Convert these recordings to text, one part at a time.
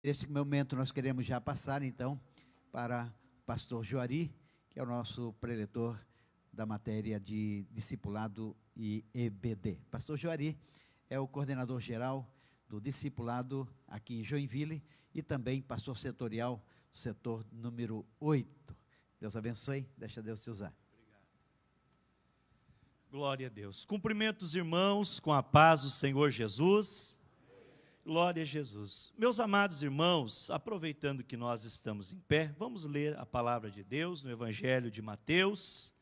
Nesse momento nós queremos já passar então para o pastor Juari, que é o nosso preletor da matéria de discipulado e EBD. Pastor Juari é o coordenador geral do discipulado aqui em Joinville e também pastor setorial do setor número 8. Deus abençoe, deixa Deus te usar. Obrigado. Glória a Deus. Cumprimento os irmãos com a paz do Senhor Jesus. Glória a Jesus. Meus amados irmãos, aproveitando que nós estamos em pé, vamos ler a palavra de Deus no Evangelho de Mateus,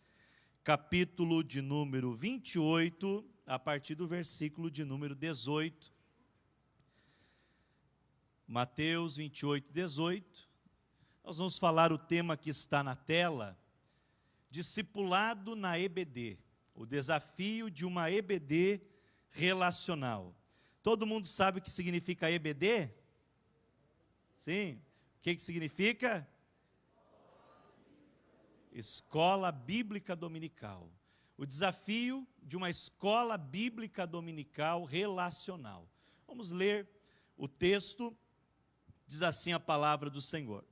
capítulo de número 28, a partir do versículo de número 18. Mateus 28, 18. Nós vamos falar o tema que está na tela, discipulado na EBD, o desafio de uma EBD relacional. Todo mundo sabe o que significa EBD? Sim. O que significa? Escola Bíblica Dominical. O desafio de uma escola bíblica dominical relacional. Vamos ler o texto, diz assim a palavra do Senhor.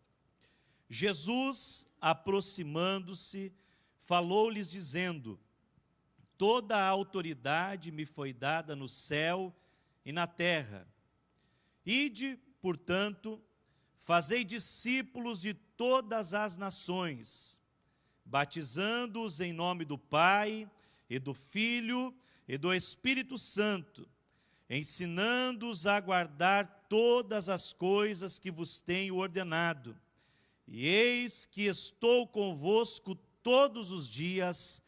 Jesus, aproximando-se, falou-lhes dizendo: toda a autoridade me foi dada no céu e na terra. Ide, portanto, fazei discípulos de todas as nações, batizando-os em nome do Pai, e do Filho, e do Espírito Santo, ensinando-os a guardar todas as coisas que vos tenho ordenado. E eis que estou convosco todos os dias,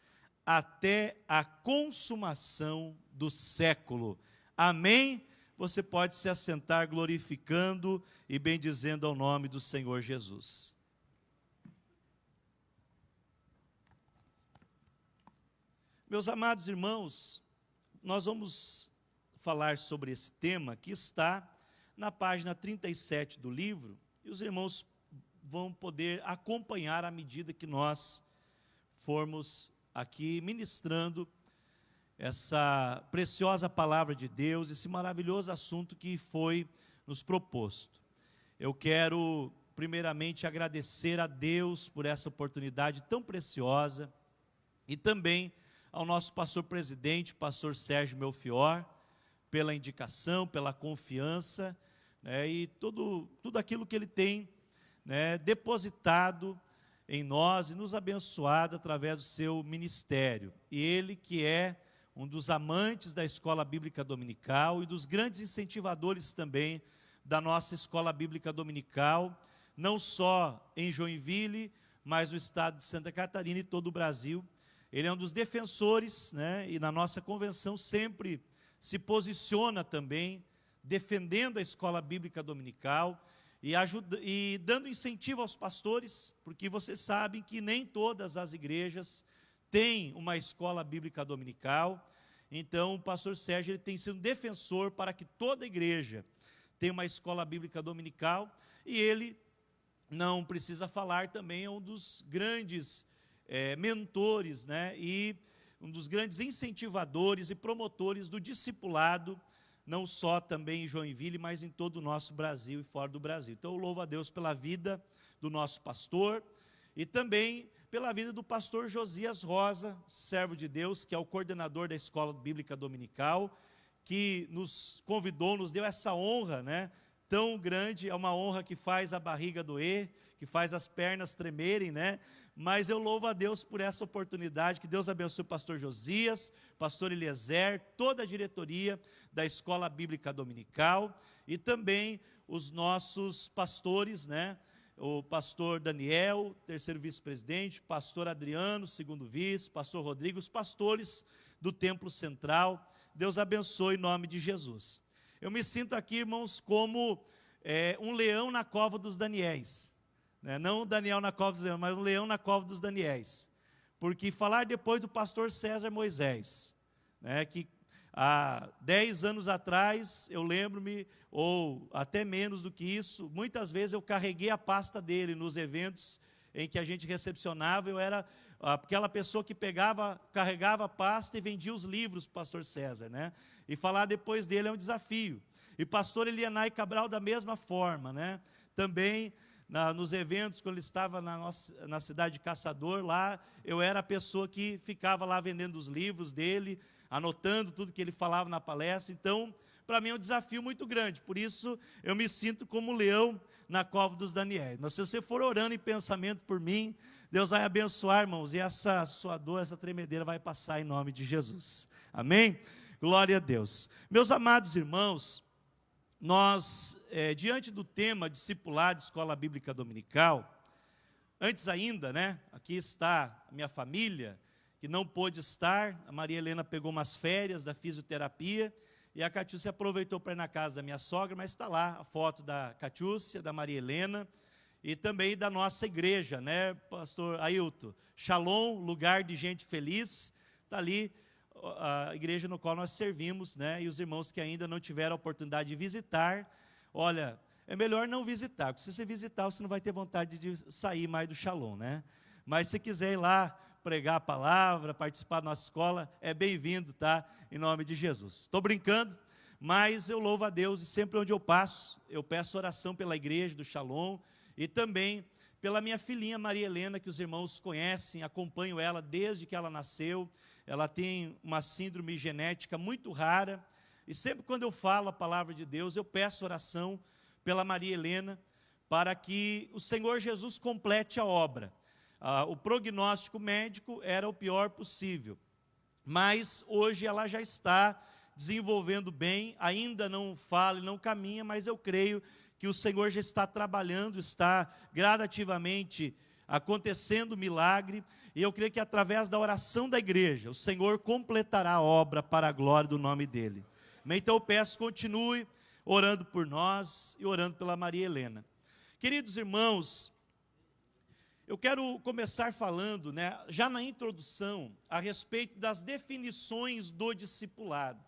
até a consumação do século. Amém? Você pode se assentar glorificando e bendizendo ao nome do Senhor Jesus. Meus amados irmãos, nós vamos falar sobre esse tema que está na página 37 do livro, e os irmãos vão poder acompanhar à medida que nós formos aqui ministrando essa preciosa palavra de Deus, esse maravilhoso assunto que foi nos proposto. Eu quero, primeiramente, agradecer a Deus por essa oportunidade tão preciosa e também ao nosso pastor-presidente, pastor Sérgio Melfior, pela indicação, pela confiança, né, e tudo aquilo que ele tem, né, depositado em nós e nos abençoado através do seu ministério. E ele que é um dos amantes da Escola Bíblica Dominical e dos grandes incentivadores também da nossa Escola Bíblica Dominical, não só em Joinville, mas no estado de Santa Catarina e todo o Brasil. Ele é um dos defensores, né, e na nossa convenção sempre se posiciona também, defendendo a Escola Bíblica Dominical e dando incentivo aos pastores, porque vocês sabem que nem todas as igrejas tem uma escola bíblica dominical. Então o pastor Sérgio ele tem sido um defensor para que toda igreja tenha uma escola bíblica dominical, e ele, não precisa falar, também é um dos grandes mentores, né, e um dos grandes incentivadores e promotores do discipulado, não só também em Joinville, mas em todo o nosso Brasil e fora do Brasil. Então eu louvo a Deus pela vida do nosso pastor e também pela vida do pastor Josias Rosa, servo de Deus, que é o coordenador da Escola Bíblica Dominical, que nos convidou, nos deu essa honra, né, tão grande. É uma honra que faz a barriga doer, que faz as pernas tremerem, né? Mas eu louvo a Deus por essa oportunidade. Que Deus abençoe o pastor Josias, pastor Eliezer, toda a diretoria da Escola Bíblica Dominical e também os nossos pastores, né? O pastor Daniel, terceiro vice-presidente, pastor Adriano, segundo vice, pastor Rodrigo, os pastores do Templo Central. Deus abençoe em nome de Jesus. Eu me sinto aqui, irmãos, como um leão na cova dos Daniéis. Né? Não o Daniel na cova dos leões, mas um leão na cova dos Daniéis. Porque falar depois do pastor César Moisés, né, que há 10 anos atrás, eu lembro-me, ou até menos do que isso, muitas vezes eu carreguei a pasta dele nos eventos em que a gente recepcionava. Eu era aquela pessoa que carregava a pasta e vendia os livros para o pastor César, né? E falar depois dele é um desafio. E pastor Elianai Cabral da mesma forma, né? Também nos eventos, quando ele estava na cidade de Caçador, lá eu era a pessoa que ficava lá vendendo os livros dele, anotando tudo que ele falava na palestra. Então, para mim é um desafio muito grande, por isso eu me sinto como leão na cova dos Daniéis. Mas se você for orando em pensamento por mim, Deus vai abençoar, irmãos, e essa sua dor, essa tremedeira vai passar em nome de Jesus. Amém? Glória a Deus. Meus amados irmãos, nós, diante do tema discipulado, escola bíblica dominical, antes ainda, né, aqui está a minha família, que não pôde estar, a Maria Helena pegou umas férias da fisioterapia, e a Catiúcia aproveitou para ir na casa da minha sogra, mas está lá a foto da Catiúcia, da Maria Helena, e também da nossa igreja, né, pastor Ailton? Shalom, lugar de gente feliz, está ali a igreja no qual nós servimos, né, e os irmãos que ainda não tiveram a oportunidade de visitar, olha, é melhor não visitar, porque se você visitar, você não vai ter vontade de sair mais do Shalom, né? Mas se quiser ir lá pregar a palavra, participar da nossa escola, é bem-vindo, tá? Em nome de Jesus. Estou brincando, mas eu louvo a Deus, e sempre onde eu passo, eu peço oração pela igreja do Shalom, e também pela minha filhinha Maria Helena, que os irmãos conhecem, acompanho ela desde que ela nasceu. Ela tem uma síndrome genética muito rara, e sempre quando eu falo a palavra de Deus, eu peço oração pela Maria Helena, para que o Senhor Jesus complete a obra. O prognóstico médico era o pior possível, mas hoje ela já está desenvolvendo bem, ainda não fala e não caminha, mas eu creio que o Senhor já está trabalhando, está gradativamente acontecendo milagre, e eu creio que através da oração da igreja, o Senhor completará a obra para a glória do nome dEle. Então eu peço, continue orando por nós e orando pela Maria Helena. Queridos irmãos, eu quero começar falando, né, já na introdução, a respeito das definições do discipulado.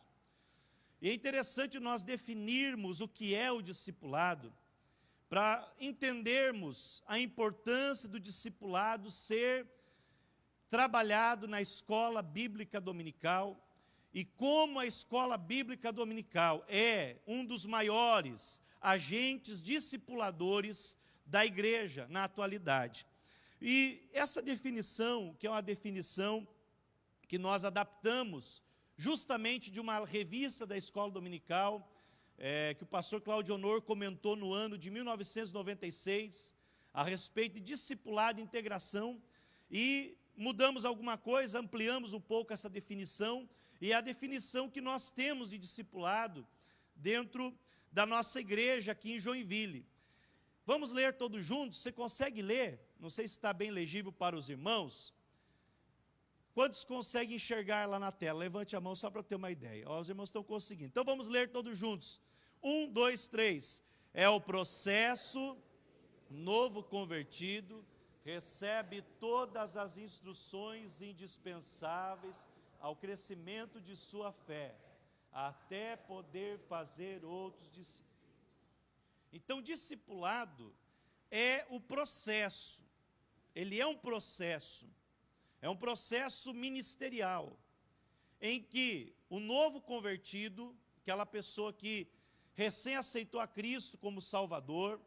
E é interessante nós definirmos o que é o discipulado, para entendermos a importância do discipulado ser trabalhado na escola bíblica dominical, e como a escola bíblica dominical é um dos maiores agentes discipuladores da igreja na atualidade. E essa definição, que é uma definição que nós adaptamos justamente de uma revista da escola dominical, que o pastor Cláudio Honor comentou no ano de 1996, a respeito de discipulado e integração, e mudamos alguma coisa, ampliamos um pouco essa definição, e é a definição que nós temos de discipulado dentro da nossa igreja aqui em Joinville. Vamos ler todos juntos? Você consegue ler? Não sei se está bem legível para os irmãos. Quantos conseguem enxergar lá na tela? Levante a mão só para eu ter uma ideia. Ó, os irmãos estão conseguindo. Então vamos ler todos juntos. 1, 2, 3. É o processo, novo convertido, recebe todas as instruções indispensáveis ao crescimento de sua fé, até poder fazer outros discípulos. Então, discipulado é o processo, ele é um processo ministerial, em que o novo convertido, aquela pessoa que recém aceitou a Cristo como Salvador,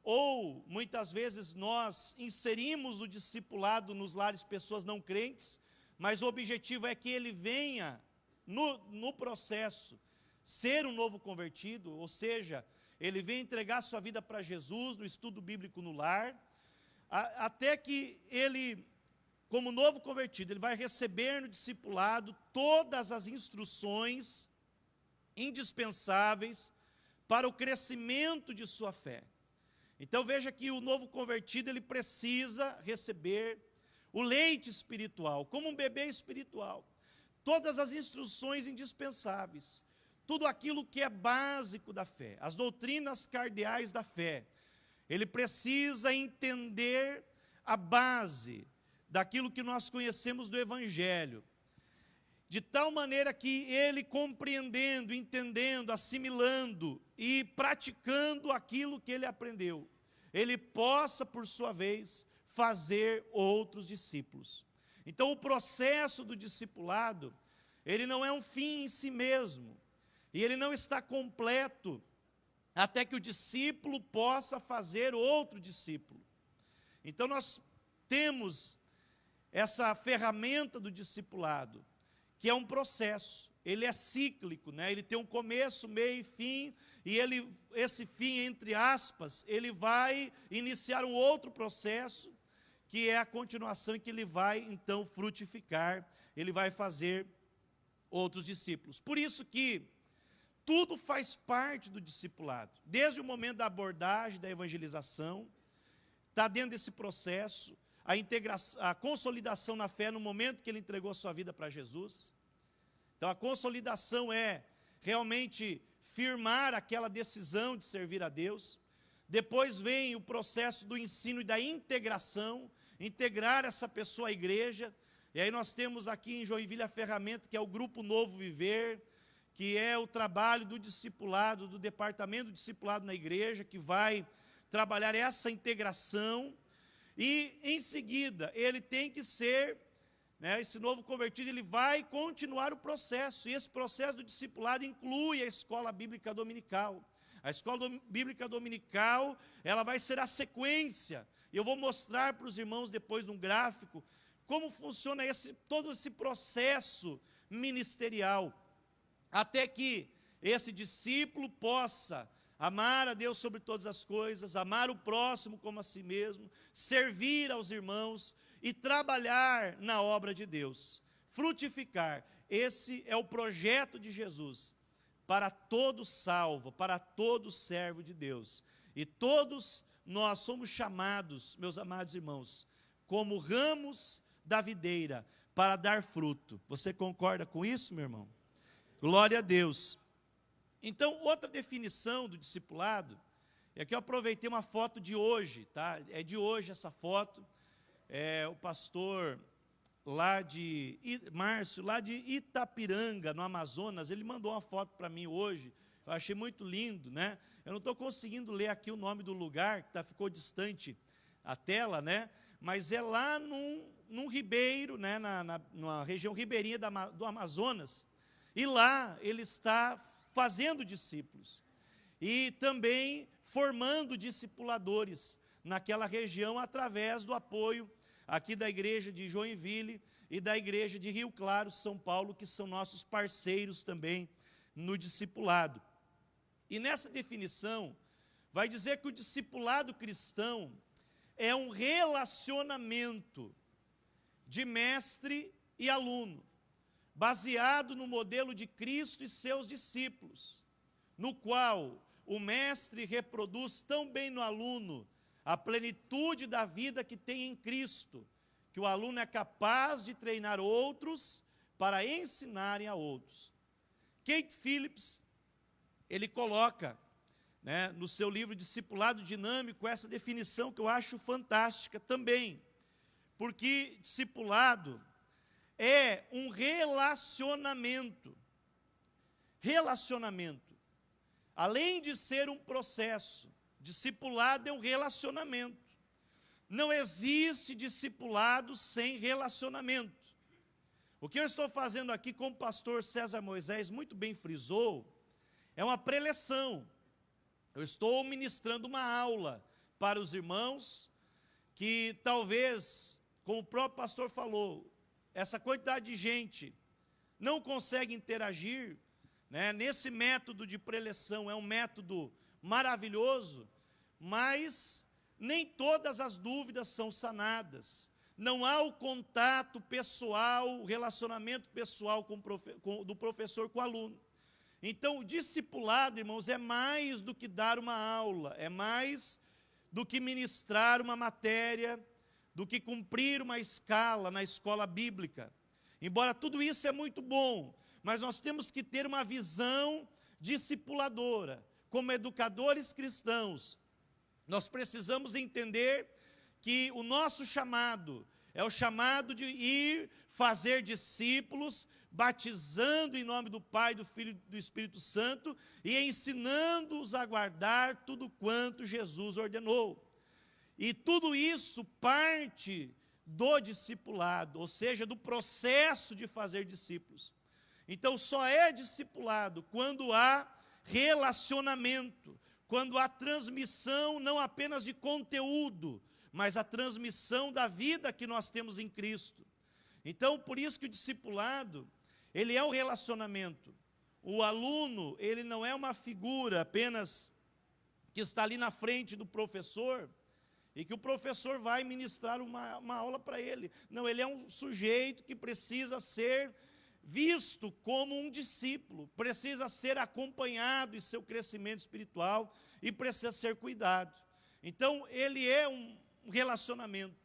ou muitas vezes nós inserimos o discipulado nos lares pessoas não crentes, mas o objetivo é que ele venha no processo ser um novo convertido, ou seja, ele venha entregar sua vida para Jesus no estudo bíblico no lar, até que ele, como novo convertido, ele vai receber no discipulado todas as instruções indispensáveis para o crescimento de sua fé. Então veja que o novo convertido, ele precisa receber o leite espiritual, como um bebê espiritual, todas as instruções indispensáveis, tudo aquilo que é básico da fé, as doutrinas cardeais da fé. Ele precisa entender a base daquilo que nós conhecemos do Evangelho, de tal maneira que ele, compreendendo, entendendo, assimilando e praticando aquilo que ele aprendeu, ele possa, por sua vez, fazer outros discípulos. Então, o processo do discipulado, ele não é um fim em si mesmo, E ele não está completo até que o discípulo possa fazer outro discípulo. Então nós temos essa ferramenta do discipulado, que é um processo. Ele é cíclico, né? Ele tem um começo, meio e fim, e esse fim, entre aspas, ele vai iniciar um outro processo, que é a continuação em que ele vai, então, frutificar, ele vai fazer outros discípulos. Por isso que tudo faz parte do discipulado, desde o momento da abordagem, da evangelização, está dentro desse processo, a consolidação na fé no momento que ele entregou a sua vida para Jesus. Então a consolidação é realmente firmar aquela decisão de servir a Deus. Depois vem o processo do ensino e da integração, integrar essa pessoa à igreja. E aí nós temos aqui em Joinville a ferramenta que é o Grupo Novo Viver, que é o trabalho do discipulado, do departamento do discipulado na igreja, que vai trabalhar essa integração. E em seguida, ele tem que ser, né, esse novo convertido, ele vai continuar o processo. E esse processo do discipulado inclui a escola bíblica dominical. A escola bíblica dominical, ela vai ser a sequência. E eu vou mostrar para os irmãos depois num gráfico como funciona todo esse processo ministerial, até que esse discípulo possa amar a Deus sobre todas as coisas, amar o próximo como a si mesmo, servir aos irmãos e trabalhar na obra de Deus, frutificar. Esse é o projeto de Jesus para todo salvo, para todo servo de Deus. E todos nós somos chamados, meus amados irmãos, como ramos da videira para dar fruto. Você concorda com isso, meu irmão? Glória a Deus. Então, outra definição do discipulado, e aqui eu aproveitei uma foto de hoje, tá? É de hoje essa foto, o pastor Márcio, lá de Itapiranga, no Amazonas, ele mandou uma foto para mim hoje, eu achei muito lindo, né? Eu não estou conseguindo ler aqui o nome do lugar, que ficou distante a tela, né? Mas é lá num ribeiro, né? numa região ribeirinha do Amazonas, e lá ele está fazendo discípulos e também formando discipuladores naquela região através do apoio aqui da igreja de Joinville e da igreja de Rio Claro, São Paulo, que são nossos parceiros também no discipulado. E nessa definição vai dizer que o discipulado cristão é um relacionamento de mestre e aluno, baseado no modelo de Cristo e seus discípulos, no qual o mestre reproduz tão bem no aluno a plenitude da vida que tem em Cristo, que o aluno é capaz de treinar outros para ensinarem a outros. Kate Phillips, ele coloca, né, no seu livro Discipulado Dinâmico, essa definição que eu acho fantástica também, porque discipulado é um relacionamento. Relacionamento. Além de ser um processo, discipulado é um relacionamento. Não existe discipulado sem relacionamento. O que eu estou fazendo aqui, como o pastor César Moisés muito bem frisou, é uma preleção. Eu estou ministrando uma aula para os irmãos que talvez, como o próprio pastor falou, essa quantidade de gente não consegue interagir, né? Nesse método de preleção, é um método maravilhoso, mas nem todas as dúvidas são sanadas. Não há o contato pessoal, o relacionamento pessoal do professor com o aluno. Então, o discipulado, irmãos, é mais do que dar uma aula, é mais do que ministrar uma matéria, do que cumprir uma escala na escola bíblica. Embora tudo isso é muito bom, mas nós temos que ter uma visão discipuladora. Como educadores cristãos, nós precisamos entender que o nosso chamado é o chamado de ir fazer discípulos, batizando em nome do Pai, do Filho e do Espírito Santo e ensinando-os a guardar tudo quanto Jesus ordenou. E tudo isso parte do discipulado, ou seja, do processo de fazer discípulos. Então, só é discipulado quando há relacionamento, quando há transmissão não apenas de conteúdo, mas a transmissão da vida que nós temos em Cristo. Então, por isso que o discipulado, ele é um relacionamento. O aluno, ele não é uma figura apenas que está ali na frente do professor, e que o professor vai ministrar uma aula para ele. Não, ele é um sujeito que precisa ser visto como um discípulo, precisa ser acompanhado em seu crescimento espiritual e precisa ser cuidado. Então, ele é um relacionamento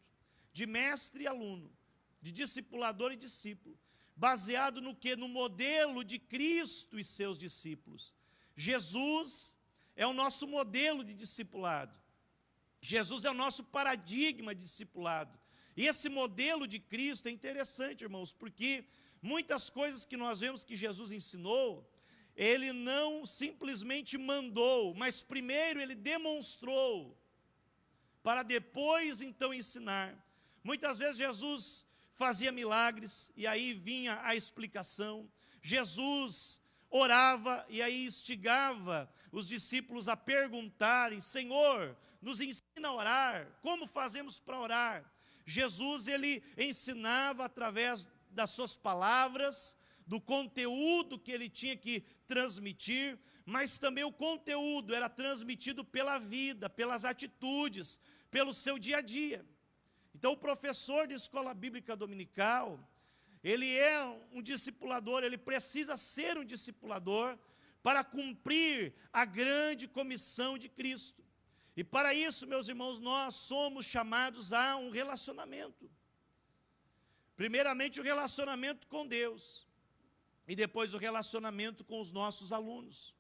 de mestre e aluno, de discipulador e discípulo, baseado no quê? No modelo de Cristo e seus discípulos. Jesus é o nosso modelo de discipulado. Jesus é o nosso paradigma de discipulado. E esse modelo de Cristo é interessante, irmãos, porque muitas coisas que nós vemos que Jesus ensinou, ele não simplesmente mandou, mas primeiro ele demonstrou, para depois então ensinar. Muitas vezes Jesus fazia milagres, e aí vinha a explicação. Jesus orava, e aí instigava os discípulos a perguntarem: Senhor, nos ensina a orar, como fazemos para orar? Jesus, ele ensinava através das suas palavras, do conteúdo que ele tinha que transmitir, mas também o conteúdo era transmitido pela vida, pelas atitudes, pelo seu dia a dia. Então, o professor de escola bíblica dominical, ele é um discipulador, ele precisa ser um discipulador para cumprir a grande comissão de Cristo. E para isso, meus irmãos, nós somos chamados a um relacionamento. Primeiramente, o relacionamento com Deus, e depois o relacionamento com os nossos alunos.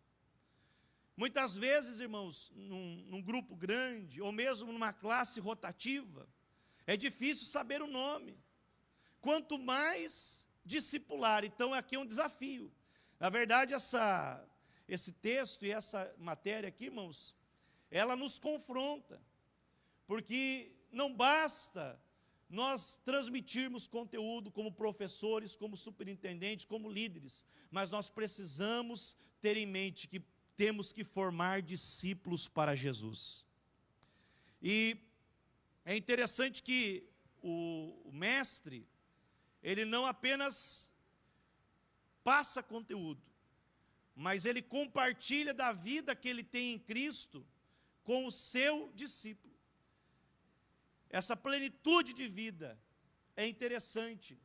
Muitas vezes, irmãos, num grupo grande, ou mesmo numa classe rotativa, é difícil saber o nome. Quanto mais discipular, então aqui é um desafio. Na verdade, esse texto e essa matéria aqui, irmãos, ela nos confronta, porque não basta nós transmitirmos conteúdo como professores, como superintendentes, como líderes, mas nós precisamos ter em mente que temos que formar discípulos para Jesus. E é interessante que o mestre, ele não apenas passa conteúdo, mas ele compartilha da vida que ele tem em Cristo com o seu discípulo. Essa plenitude de vida é interessante,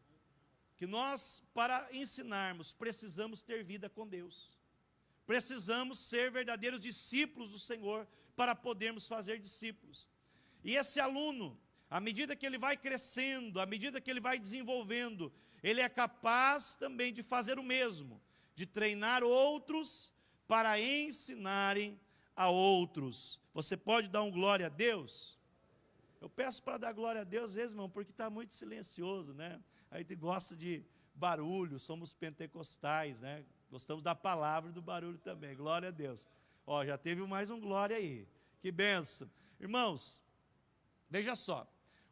que nós, para ensinarmos, precisamos ter vida com Deus. Precisamos ser verdadeiros discípulos do Senhor para podermos fazer discípulos. E esse aluno, à medida que ele vai crescendo, à medida que ele vai desenvolvendo, ele é capaz também de fazer o mesmo, de treinar outros para ensinarem a outros. Você pode dar um glória a Deus? Eu peço para dar glória a Deus, às vezes, irmão, porque está muito silencioso, né? A gente gosta de barulho, somos pentecostais, né? Gostamos da palavra e do barulho também, glória a Deus. Ó, já teve mais um glória aí, que benção. Irmãos, veja só,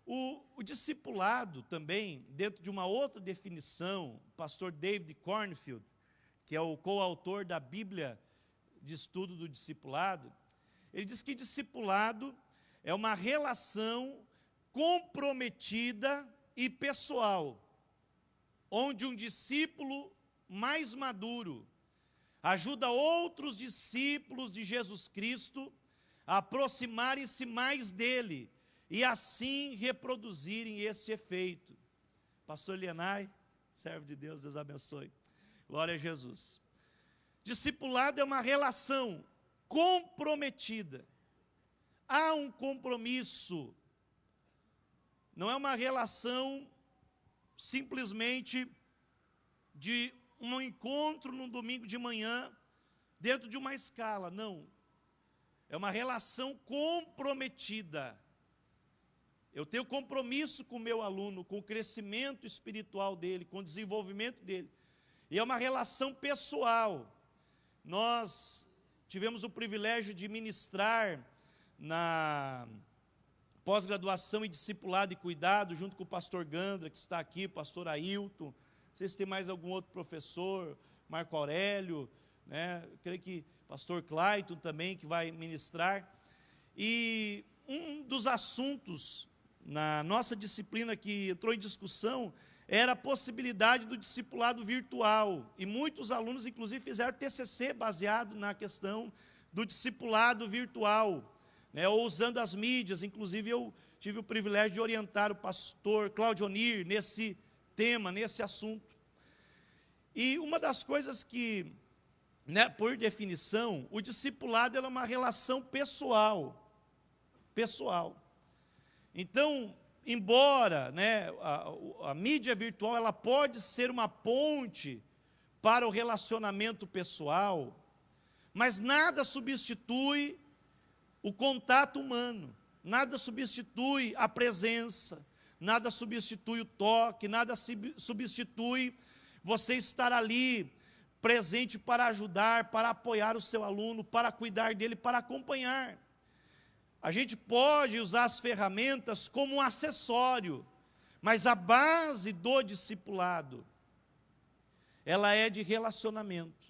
o discipulado também, dentro de uma outra definição, o pastor David Cornfield, que é o coautor da Bíblia de Estudo do Discipulado, ele diz que discipulado é uma relação comprometida e pessoal, onde um discípulo mais maduro ajuda outros discípulos de Jesus Cristo a aproximarem-se mais dele e assim reproduzirem esse efeito. Pastor Lienay, servo de Deus, Deus abençoe. Glória a Jesus. Discipulado é uma relação comprometida. Há um compromisso. Não é uma relação simplesmente de um encontro num domingo de manhã dentro de uma escala, não. É uma relação comprometida. Eu tenho compromisso com o meu aluno, com o crescimento espiritual dele, com o desenvolvimento dele. E é uma relação pessoal. Nós tivemos o privilégio de ministrar na pós-graduação em discipulado e cuidado, junto com o pastor Gandra, que está aqui, o pastor Ailton, sei se tem mais algum outro professor, Marco Aurélio, né? Eu creio que pastor Clayton também, que vai ministrar. E um dos assuntos na nossa disciplina que entrou em discussão era a possibilidade do discipulado virtual. E muitos alunos, inclusive, fizeram TCC baseado na questão do discipulado virtual, né, ou usando as mídias. Inclusive, eu tive o privilégio de orientar o pastor Claudio Onir nesse tema, nesse assunto. E uma das coisas que, né, por definição, o discipulado é uma relação pessoal. Então, embora, né, a mídia virtual ela pode ser uma ponte para o relacionamento pessoal, mas nada substitui o contato humano, nada substitui a presença, nada substitui o toque, nada substitui você estar ali presente para ajudar, para apoiar o seu aluno, para cuidar dele, para acompanhar. A gente pode usar as ferramentas como um acessório, mas a base do discipulado, ela é de relacionamento.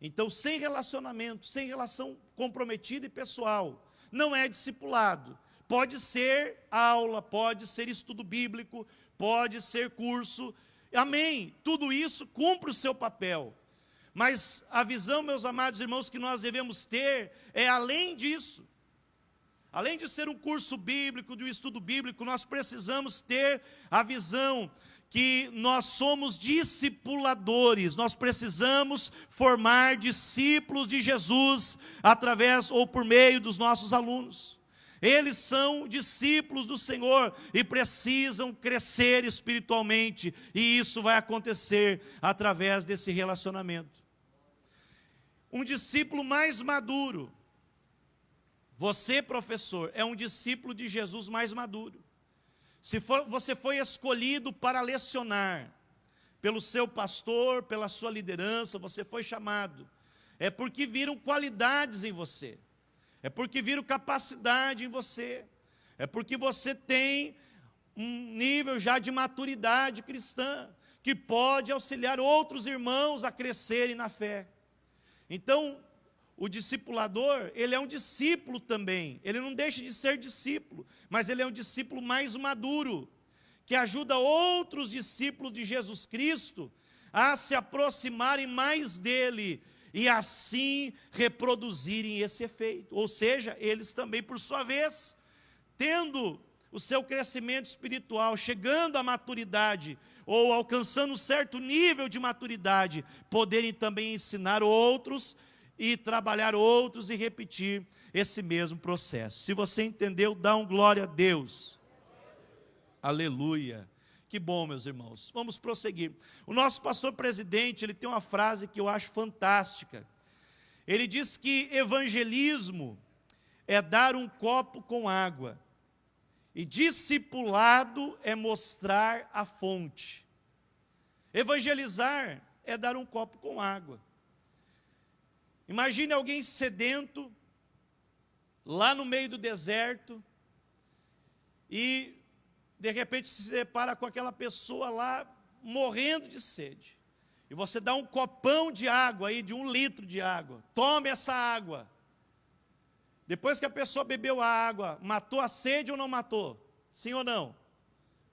Então, sem relacionamento, sem relação comprometida e pessoal, não é discipulado. Pode ser aula, pode ser estudo bíblico, pode ser curso, amém. Tudo isso cumpre o seu papel. Mas a visão, meus amados irmãos, que nós devemos ter é além disso. Além de ser um curso bíblico, de um estudo bíblico, nós precisamos ter a visão que nós somos discipuladores, nós precisamos formar discípulos de Jesus através ou por meio dos nossos alunos. Eles são discípulos do Senhor e precisam crescer espiritualmente, e isso vai acontecer através desse relacionamento. Um discípulo mais maduro, você, professor, é um discípulo de Jesus mais maduro. Você foi escolhido para lecionar, pelo seu pastor, pela sua liderança, você foi chamado. É porque viram qualidades em você. É porque viram capacidade em você. É porque você tem um nível já de maturidade cristã, que pode auxiliar outros irmãos a crescerem na fé. Então, o discipulador, ele é um discípulo também, ele não deixa de ser discípulo, mas ele é um discípulo mais maduro, que ajuda outros discípulos de Jesus Cristo a se aproximarem mais dele, e assim reproduzirem esse efeito, ou seja, eles também por sua vez, tendo o seu crescimento espiritual, chegando à maturidade, ou alcançando um certo nível de maturidade, poderem também ensinar outros, e trabalhar outros e repetir esse mesmo processo. Se você entendeu, dá um glória a Deus. Aleluia. Que bom, meus irmãos. Vamos prosseguir. O nosso pastor presidente, ele tem uma frase que eu acho fantástica. Ele diz que evangelismo é dar um copo com água, e discipulado é mostrar a fonte. Evangelizar é dar um copo com água. Imagine alguém sedento, lá no meio do deserto, e de repente se depara com aquela pessoa lá, morrendo de sede. E você dá um copão de água aí, de 1 litro de água. Tome essa água. Depois que a pessoa bebeu a água, matou a sede ou não matou? Sim ou não?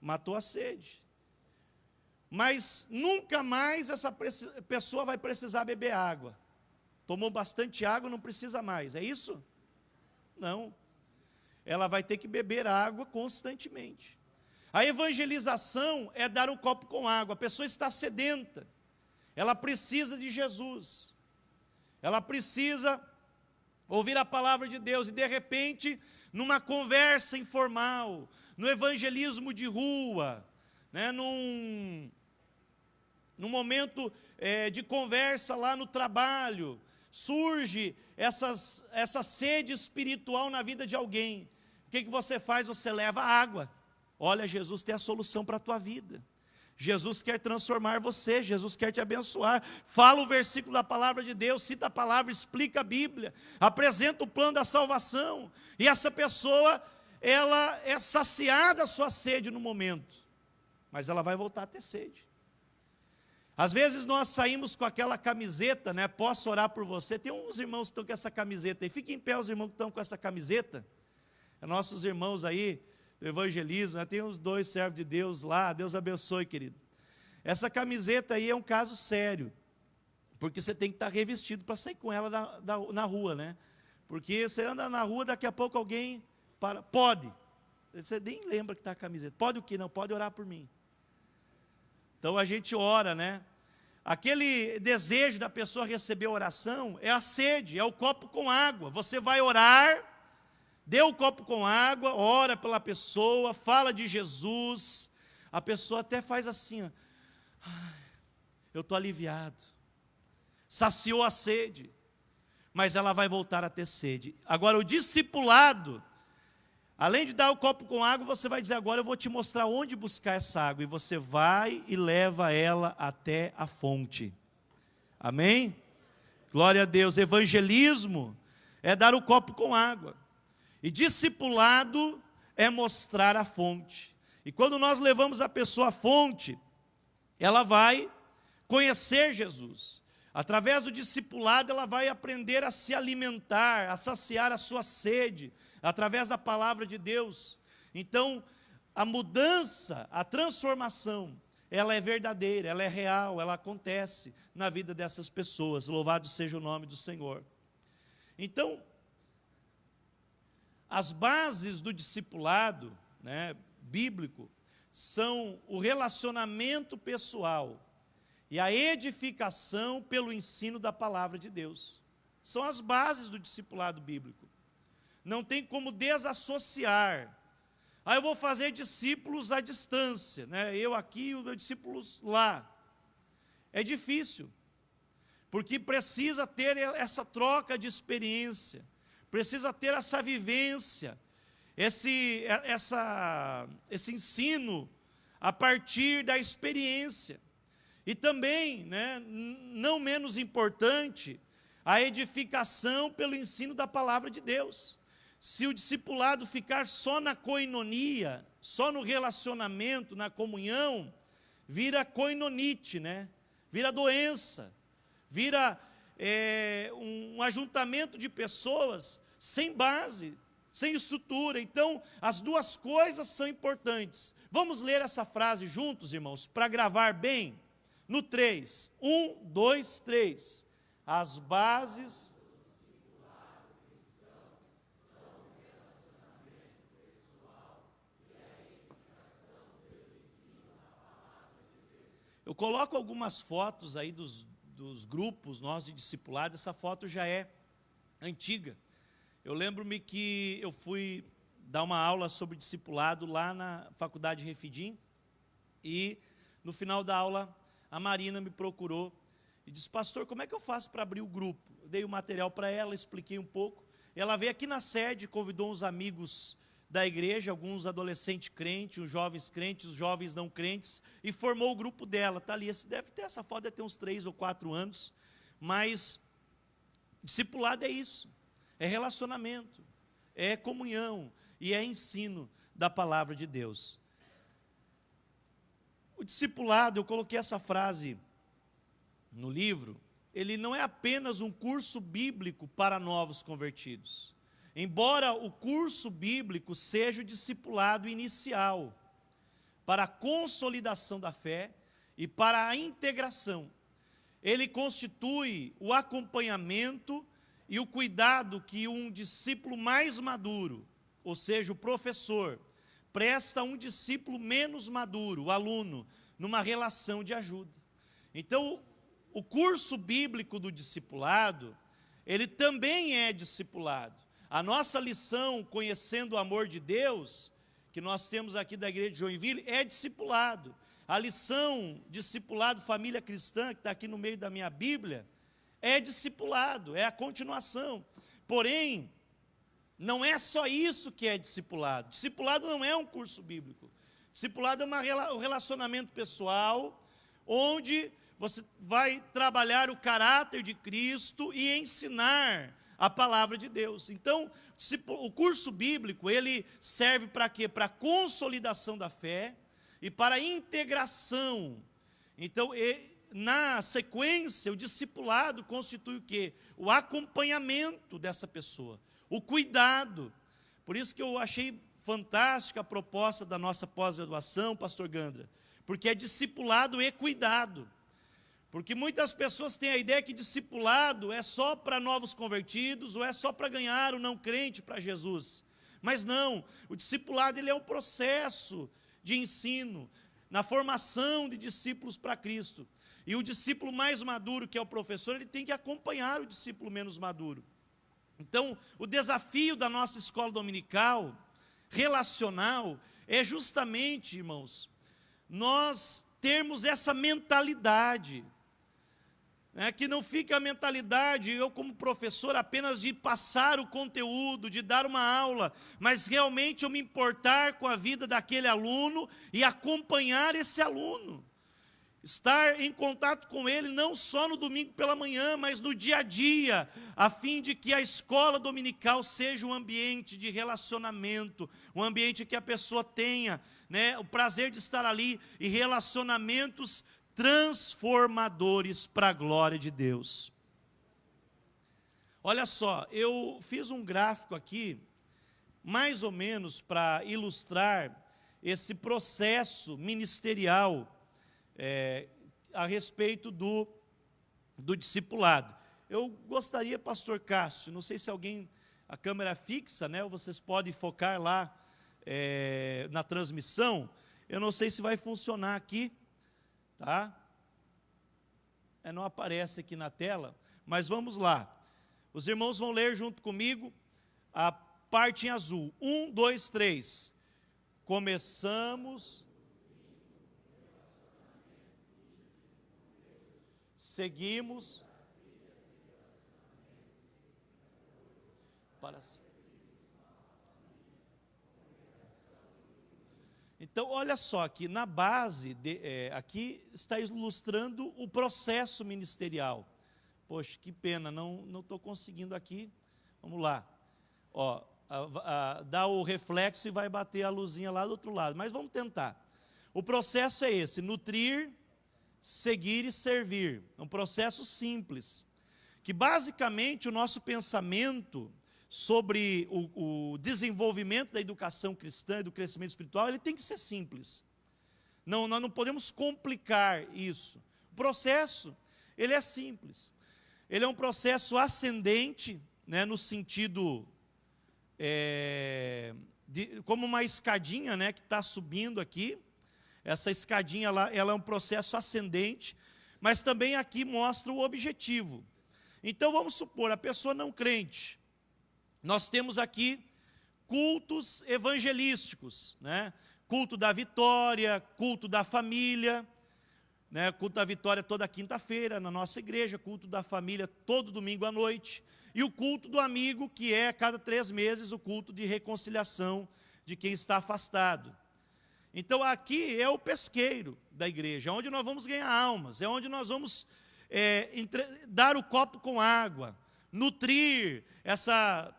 Matou a sede. Mas nunca mais essa pessoa vai precisar beber água. Tomou bastante água, não precisa mais, é isso? Não. Ela vai ter que beber água constantemente. A evangelização é dar um copo com água. A pessoa está sedenta, ela precisa de Jesus, ela precisa ouvir a palavra de Deus, e de repente, numa conversa informal, no evangelismo de rua, né, num momento de conversa lá no trabalho, surge essa sede espiritual na vida de alguém. O que você faz? Você leva água. Olha, Jesus tem a solução para a tua vida. Jesus quer transformar você, Jesus quer te abençoar. Fala o versículo da palavra de Deus, cita a palavra, explica a Bíblia, apresenta o plano da salvação. E essa pessoa, ela é saciada a sua sede no momento, mas ela vai voltar a ter sede. Às vezes nós saímos com aquela camiseta, né? Posso orar por você? Tem uns irmãos que estão com essa camiseta aí. Fiquem em pé os irmãos que estão com essa camiseta. Nossos irmãos aí do evangelismo, né? Tem uns 2 servos de Deus lá. Deus abençoe, querido. Essa camiseta aí é um caso sério, porque você tem que estar revestido para sair com ela na rua, né? Porque você anda na rua, daqui a pouco alguém para. Pode. Você nem lembra que está a camiseta. Pode o quê? Não, pode orar por mim. Então a gente ora, né? Aquele desejo da pessoa receber oração é a sede, é o copo com água. Você vai orar, dê o copo com água, ora pela pessoa, fala de Jesus. A pessoa até faz assim, ó. Eu estou aliviado. Saciou a sede. Mas ela vai voltar a ter sede. Agora o discipulado, além de dar o copo com água, você vai dizer, agora eu vou te mostrar onde buscar essa água. E você vai e leva ela até a fonte. Amém? Glória a Deus. Evangelismo é dar o copo com água. E discipulado é mostrar a fonte. E quando nós levamos a pessoa à fonte, ela vai conhecer Jesus. Através do discipulado, ela vai aprender a se alimentar, a saciar a sua sede, através da palavra de Deus. Então, a mudança, a transformação, ela é verdadeira, ela é real, ela acontece na vida dessas pessoas. Louvado seja o nome do Senhor. Então, as bases do discipulado, né, bíblico, são o relacionamento pessoal e a edificação pelo ensino da palavra de Deus. São as bases do discipulado bíblico. Não tem como desassociar. Eu vou fazer discípulos à distância, né? Eu aqui e os meus discípulos lá. É difícil, porque precisa ter essa troca de experiência, precisa ter essa vivência, esse ensino a partir da experiência. E também, né, não menos importante, a edificação pelo ensino da palavra de Deus. Se o discipulado ficar só na koinonia, só no relacionamento, na comunhão, vira koinonite, né? Vira doença, vira um ajuntamento de pessoas sem base, sem estrutura. Então, as duas coisas são importantes. Vamos ler essa frase juntos, irmãos, para gravar bem? No 3, 1, 2, 3. As bases... Eu coloco algumas fotos aí dos grupos nossos de discipulado. Essa foto já é antiga. Eu lembro-me que eu fui dar uma aula sobre discipulado lá na faculdade Refidim, e no final da aula a Marina me procurou e disse: pastor, como é que eu faço para abrir o grupo? Eu dei o material para ela, expliquei um pouco. Ela veio aqui na sede, convidou uns amigos da igreja, alguns adolescentes crentes, os jovens não crentes, e formou o grupo dela. Está ali, deve ter essa foto, deve ter uns 3 ou 4 anos, mas discipulado é isso, é relacionamento, é comunhão e é ensino da palavra de Deus. O discipulado, eu coloquei essa frase no livro, ele não é apenas um curso bíblico para novos convertidos. Embora o curso bíblico seja o discipulado inicial, para a consolidação da fé e para a integração, ele constitui o acompanhamento e o cuidado que um discípulo mais maduro, ou seja, o professor, presta a um discípulo menos maduro, o aluno, numa relação de ajuda. Então, o curso bíblico do discipulado, ele também é discipulado. A nossa lição, conhecendo o amor de Deus, que nós temos aqui da igreja de Joinville, é discipulado. A lição, discipulado família cristã, que está aqui no meio da minha Bíblia, é discipulado, é a continuação. Porém, não é só isso que é discipulado. Discipulado não é um curso bíblico. Discipulado é um relacionamento pessoal, onde você vai trabalhar o caráter de Cristo e ensinar a palavra de Deus. Então, o curso bíblico, ele serve para quê? Para a consolidação da fé e para a integração. Então, na sequência, o discipulado constitui o quê? O acompanhamento dessa pessoa, o cuidado. Por isso que eu achei fantástica a proposta da nossa pós-graduação, pastor Gandra, porque é discipulado e cuidado. Porque muitas pessoas têm a ideia que discipulado é só para novos convertidos, ou é só para ganhar o não crente para Jesus. Mas não, o discipulado ele é um processo de ensino, na formação de discípulos para Cristo. E o discípulo mais maduro, que é o professor, ele tem que acompanhar o discípulo menos maduro. Então, o desafio da nossa escola dominical, relacional, é justamente, irmãos, nós termos essa mentalidade, que não fique a mentalidade, eu como professor, apenas de passar o conteúdo, de dar uma aula, mas realmente eu me importar com a vida daquele aluno e acompanhar esse aluno. Estar em contato com ele não só no domingo pela manhã, mas no dia a dia, a fim de que a escola dominical seja um ambiente de relacionamento, um ambiente que a pessoa tenha, o prazer de estar ali e relacionamentos transformadores para a glória de Deus. Olha só, eu fiz um gráfico aqui, mais ou menos para ilustrar esse processo ministerial a respeito do discipulado. Eu gostaria, pastor Cássio, não sei se alguém, a câmera fixa, ou vocês podem focar lá na transmissão, eu não sei se vai funcionar aqui, tá? Não aparece aqui na tela, mas vamos lá. Os irmãos vão ler junto comigo a parte em azul. 1, 2, 3. Começamos, seguimos para... Então, olha só, aqui na base, aqui está ilustrando o processo ministerial. Poxa, que pena, não estou conseguindo aqui. Vamos lá. Ó, dá o reflexo e vai bater a luzinha lá do outro lado. Mas vamos tentar. O processo é esse, nutrir, seguir e servir. É um processo simples. Que basicamente o nosso pensamento sobre o desenvolvimento da educação cristã e do crescimento espiritual, ele tem que ser simples. Nós não podemos complicar isso. O processo, ele é simples. Ele é um processo ascendente, no sentido, como uma escadinha, que está subindo aqui. Essa escadinha, ela é um processo ascendente, mas também aqui mostra o objetivo. Então, vamos supor, a pessoa não crente, nós temos aqui cultos evangelísticos, culto da vitória, culto da família, culto da vitória toda quinta-feira na nossa igreja, culto da família todo domingo à noite, e o culto do amigo, que é a cada 3 meses o culto de reconciliação de quem está afastado. Então aqui é o pesqueiro da igreja, é onde nós vamos ganhar almas, é onde nós vamos dar o copo com água, nutrir essa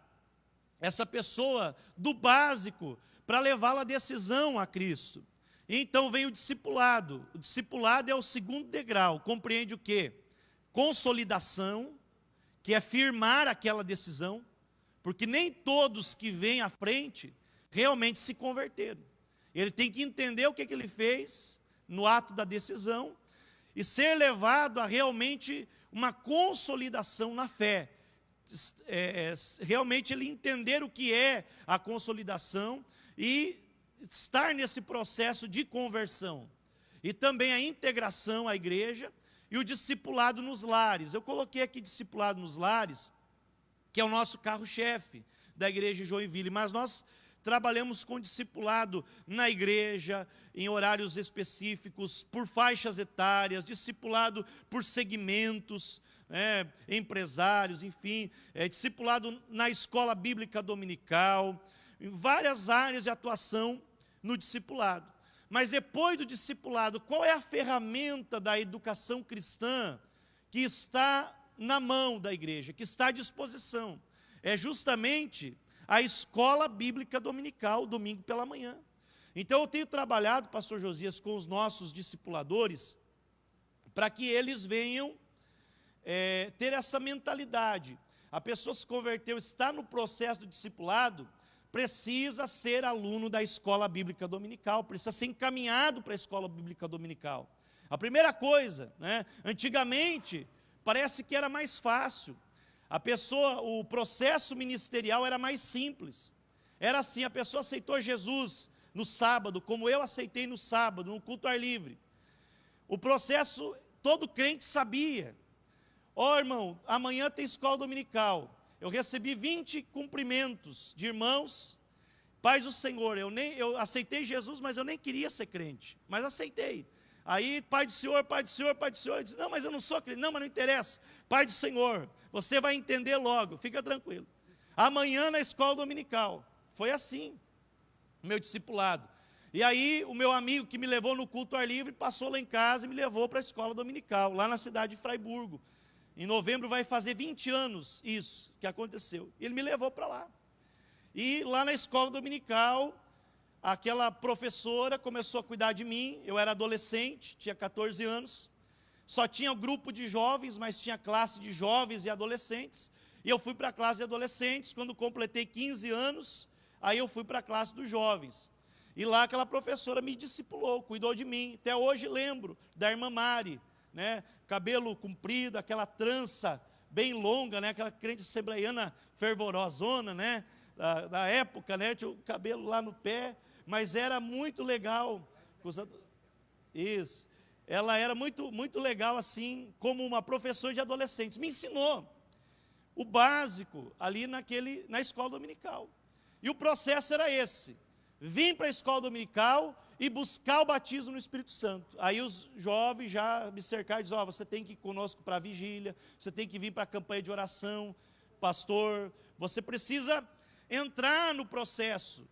pessoa do básico para levá-la à decisão a Cristo. Então vem o discipulado. O discipulado é o segundo degrau. Compreende o quê? Consolidação, que é firmar aquela decisão, porque nem todos que vêm à frente realmente se converteram. Ele tem que entender o que ele fez no ato da decisão e ser levado a realmente uma consolidação na fé. Realmente ele entender o que é a consolidação e estar nesse processo de conversão. E também a integração à igreja e o discipulado nos lares. Eu coloquei aqui discipulado nos lares, que é o nosso carro-chefe da igreja de Joinville, mas nós trabalhamos com discipulado na igreja, em horários específicos, por faixas etárias, discipulado por segmentos, empresários, enfim, discipulado na escola bíblica dominical, em várias áreas de atuação no discipulado. Mas depois do discipulado, qual é a ferramenta da educação cristã que está na mão da igreja, que está à disposição? É justamente a escola bíblica dominical, domingo pela manhã. Então eu tenho trabalhado, pastor Josias, com os nossos discipuladores, para que eles venham ter essa mentalidade. A pessoa se converteu, está no processo do discipulado, precisa ser aluno da escola bíblica dominical, precisa ser encaminhado para a escola bíblica dominical. A primeira coisa, né, antigamente, parece que era mais fácil. O processo ministerial era mais simples. Era assim, a pessoa aceitou Jesus no sábado, como eu aceitei no sábado, no culto ao ar livre. O processo, todo crente sabia. Irmão, amanhã tem escola dominical. Eu recebi 20 cumprimentos de irmãos, paz do Senhor. Eu aceitei Jesus, mas eu nem queria ser crente, mas aceitei. Aí, pai do Senhor, pai do Senhor, pai do Senhor. Eu disse, não, mas eu não sou crente. Não, mas não interessa. Pai do Senhor, você vai entender logo, fica tranquilo. Amanhã na escola dominical. Foi assim, meu discipulado. E aí, o meu amigo que me levou no culto ao ar livre, passou lá em casa e me levou para a escola dominical, lá na cidade de Fraiburgo. Em novembro vai fazer 20 anos isso que aconteceu. Ele me levou para lá. E lá na escola dominical, aquela professora começou a cuidar de mim. Eu era adolescente, tinha 14 anos. Só tinha um grupo de jovens, mas tinha classe de jovens e adolescentes. E eu fui para a classe de adolescentes. Quando completei 15 anos, aí eu fui para a classe dos jovens. E lá aquela professora me discipulou, cuidou de mim. Até hoje lembro da irmã Mari, né? Cabelo comprido, aquela trança bem longa, né? Aquela crente assembleiana fervorosona, né? Da época, né? Tinha o cabelo lá no pé, mas era muito legal. Isso. Ela era muito, muito legal, assim, como uma professora de adolescentes. Me ensinou o básico ali na escola dominical. E o processo era esse: vim para a escola dominical e buscar o batismo no Espírito Santo. Aí os jovens já me cercaram e diziam, você tem que ir conosco para a vigília, você tem que vir para a campanha de oração, pastor, você precisa entrar no processo,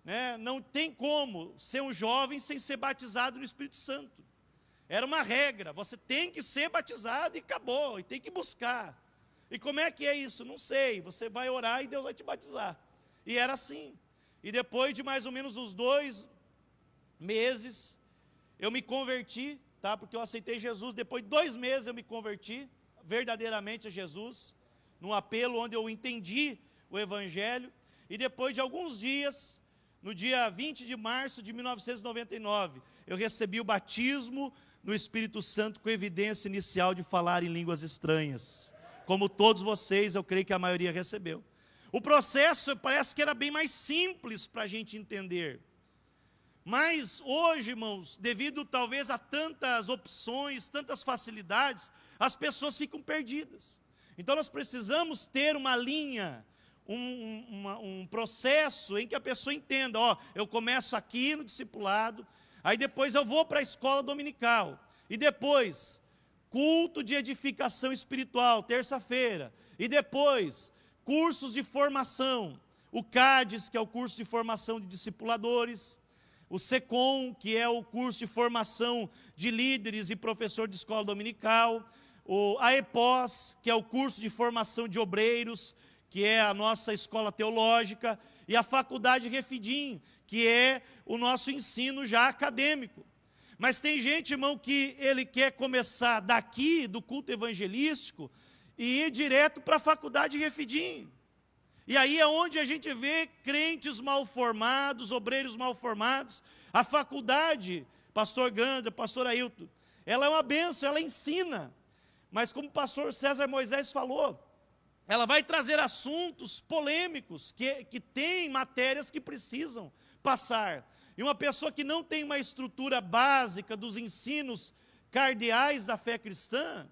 né? Não tem como ser um jovem sem ser batizado no Espírito Santo. Era uma regra, você tem que ser batizado e acabou, e tem que buscar. E como é que é isso? Não sei, você vai orar e Deus vai te batizar. E era assim. E depois de mais ou menos uns 2 meses, eu me converti, tá? Porque eu aceitei Jesus. Depois de 2 meses eu me converti verdadeiramente a Jesus, num apelo onde eu entendi o Evangelho. E depois de alguns dias, no dia 20 de março de 1999, eu recebi o batismo no Espírito Santo com evidência inicial de falar em línguas estranhas. Como todos vocês, eu creio que a maioria recebeu. O processo parece que era bem mais simples para a gente entender. Mas hoje, irmãos, devido talvez a tantas opções, tantas facilidades, as pessoas ficam perdidas. Então nós precisamos ter uma linha, um processo em que a pessoa entenda, eu começo aqui no discipulado, aí depois eu vou para a escola dominical, e depois culto de edificação espiritual, terça-feira, e depois cursos de formação, o CADES, que é o curso de formação de discipuladores, o SECOM, que é o curso de formação de líderes e professor de escola dominical, a EPOS, que é o curso de formação de obreiros, que é a nossa escola teológica, e a faculdade Refidim, que é o nosso ensino já acadêmico. Mas tem gente, irmão, que ele quer começar daqui, do culto evangelístico, e ir direto para a faculdade Refidim. E aí é onde a gente vê crentes mal formados, obreiros mal formados. A faculdade, pastor Gandra, pastor Ailton, ela é uma bênção, ela ensina. Mas como o pastor César Moisés falou, ela vai trazer assuntos polêmicos, que tem matérias que precisam passar. E uma pessoa que não tem uma estrutura básica dos ensinos cardeais da fé cristã,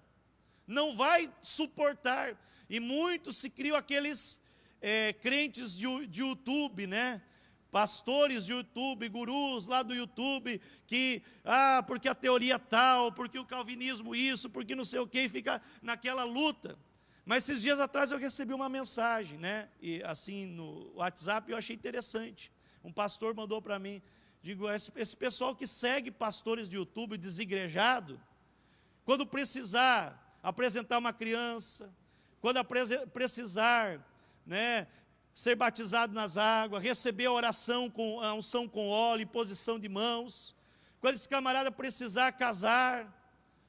não vai suportar. E muitos se criam aqueles crentes de YouTube, né? Pastores de YouTube, gurus lá do YouTube, que, porque a teoria tal, porque o calvinismo isso, porque não sei o que, fica naquela luta. Mas esses dias atrás eu recebi uma mensagem, né? E assim no WhatsApp eu achei interessante. Um pastor mandou para mim, digo, esse pessoal que segue pastores de YouTube desigrejado, quando precisar apresentar uma criança, quando precisar, né, ser batizado nas águas, receber a oração a unção com óleo e posição de mãos, quando esse camarada precisar casar,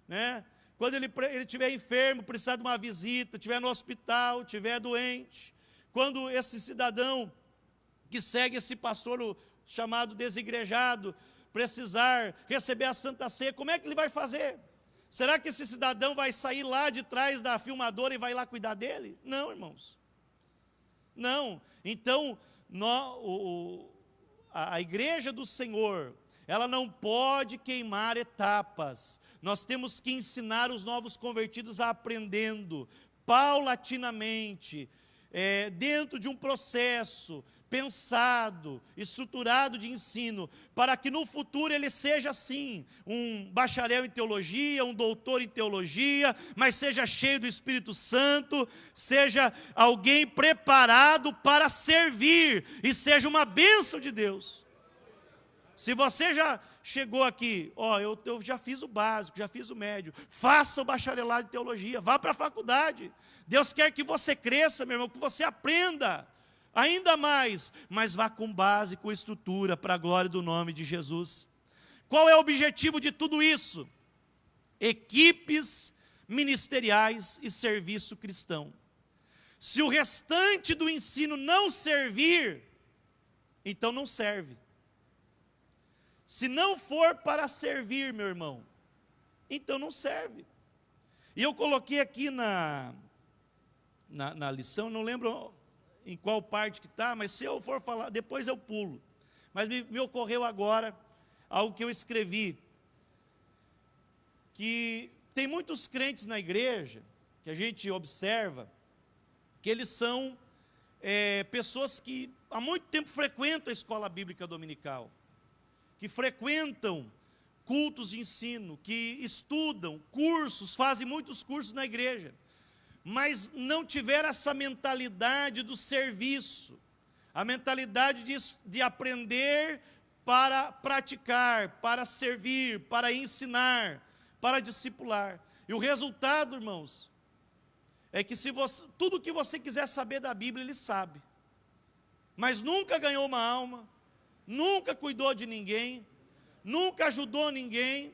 né? Quando ele estiver enfermo, precisar de uma visita, estiver no hospital, estiver doente. Quando esse cidadão que segue esse pastor, o chamado desigrejado, precisar receber a Santa Ceia, como é que ele vai fazer? Será que esse cidadão vai sair lá de trás da filmadora e vai lá cuidar dele? Não, irmãos. Não. Então, a igreja do Senhor, ela não pode queimar etapas. Nós temos que ensinar os novos convertidos a aprendendo, paulatinamente, dentro de um processo pensado, estruturado de ensino, para que no futuro ele seja assim, um bacharel em teologia, um doutor em teologia, mas seja cheio do Espírito Santo, seja alguém preparado para servir, e seja uma bênção de Deus. Se você já chegou aqui, eu já fiz o básico, já fiz o médio, faça o bacharelado em teologia, vá para a faculdade. Deus quer que você cresça, meu irmão, que você aprenda ainda mais, mas vá com base, com estrutura, para a glória do nome de Jesus. Qual é o objetivo de tudo isso? Equipes ministeriais e serviço cristão. Se o restante do ensino não servir, então não serve. Se não for para servir, meu irmão, então não serve. E eu coloquei aqui na lição, não lembro em qual parte que está, mas se eu for falar, depois eu pulo. Mas me ocorreu agora algo que eu escrevi, que tem muitos crentes na igreja, que a gente observa, que eles são pessoas que há muito tempo frequentam a escola bíblica dominical, que frequentam cultos de ensino, que estudam cursos, fazem muitos cursos na igreja, mas não tiveram essa mentalidade do serviço, a mentalidade de aprender para praticar, para servir, para ensinar, para discipular. E o resultado, irmãos, é que tudo que você quiser saber da Bíblia, ele sabe, mas nunca ganhou uma alma, nunca cuidou de ninguém, nunca ajudou ninguém.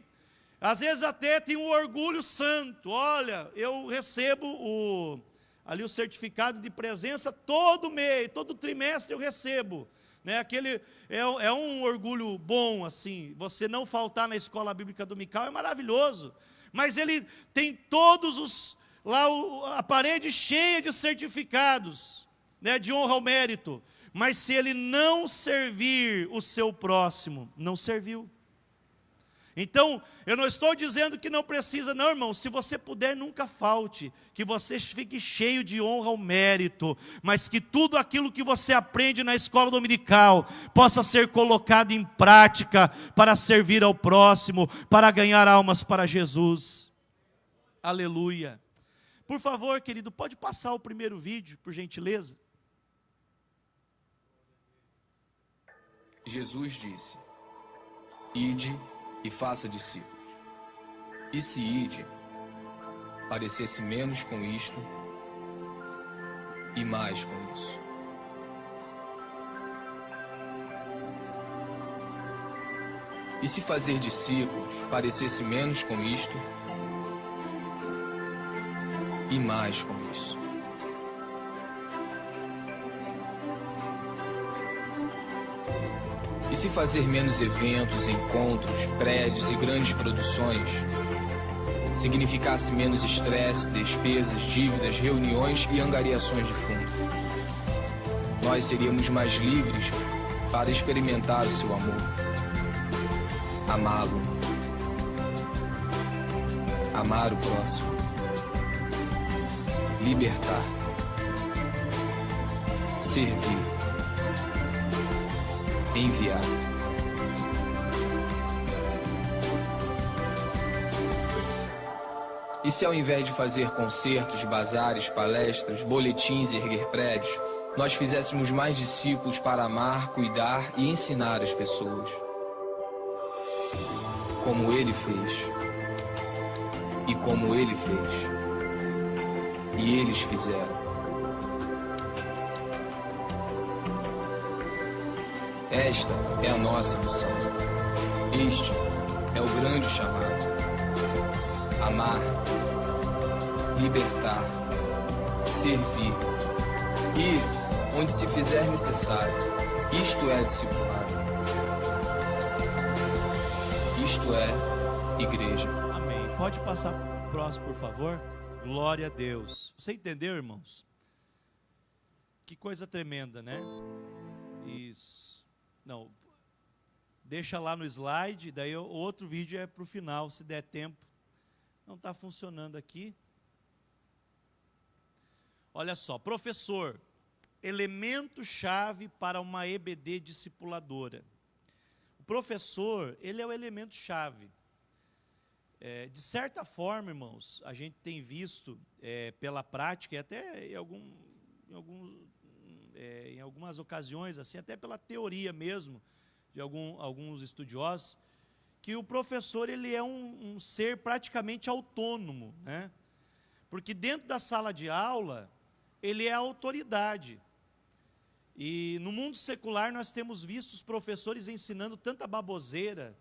Às vezes até tem um orgulho santo. Olha, eu recebo ali o certificado de presença todo mês, todo trimestre eu recebo, né? Aquele é um orgulho bom, assim. Você não faltar na escola bíblica dominical é maravilhoso, mas ele tem todos a parede cheia de certificados, né, de honra ao mérito, mas se ele não servir o seu próximo, não serviu. Então, eu não estou dizendo que não precisa, não, irmão. Se você puder, nunca falte, que você fique cheio de honra ao mérito, mas que tudo aquilo que você aprende na escola dominical possa ser colocado em prática para servir ao próximo, para ganhar almas para Jesus. Aleluia. Por favor, querido, pode passar o primeiro vídeo, por gentileza? Jesus disse: ide e faça discípulos. E se ide, parecesse menos com isto e mais com isso. E se fazer discípulos parecesse menos com isto e mais com isso. E se fazer menos eventos, encontros, prédios e grandes produções significasse menos estresse, despesas, dívidas, reuniões e angariações de fundo, nós seríamos mais livres para experimentar o seu amor, amá-lo, amar o próximo, libertar, servir, enviar. E se ao invés de fazer concertos, bazares, palestras, boletins e erguer prédios, nós fizéssemos mais discípulos para amar, cuidar e ensinar as pessoas, como ele fez, e como ele fez, e eles fizeram. Esta é a nossa missão. Este é o grande chamado. amar, libertar, servir, ir onde se fizer necessário. Isto é discipulado. Isto é igreja. Amém. Pode passar próximo, por favor? Glória a Deus. Você entendeu, irmãos? Que coisa tremenda, né? Isso. Não, deixa lá no slide, daí o outro vídeo é para o final, se der tempo. Não está funcionando aqui. Olha só, professor, elemento-chave para uma EBD discipuladora. O professor, ele é o elemento-chave. De certa forma, irmãos, a gente tem visto pela prática e até em algumas ocasiões, assim, até pela teoria mesmo, de alguns estudiosos, que o professor ele é um ser praticamente autônomo, né? Porque dentro da sala de aula, ele é a autoridade. E no mundo secular nós temos visto os professores ensinando tanta baboseira,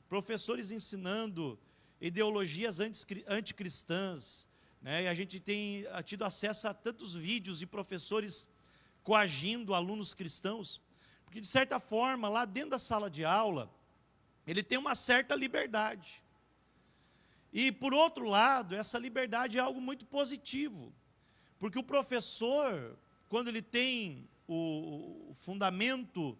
professores ensinando ideologias anticristãs, né? E a gente tem tido acesso a tantos vídeos de professores coagindo alunos cristãos, porque de certa forma, lá dentro da sala de aula, ele tem uma certa liberdade. E por outro lado, essa liberdade é algo muito positivo, porque o professor, quando ele tem o fundamento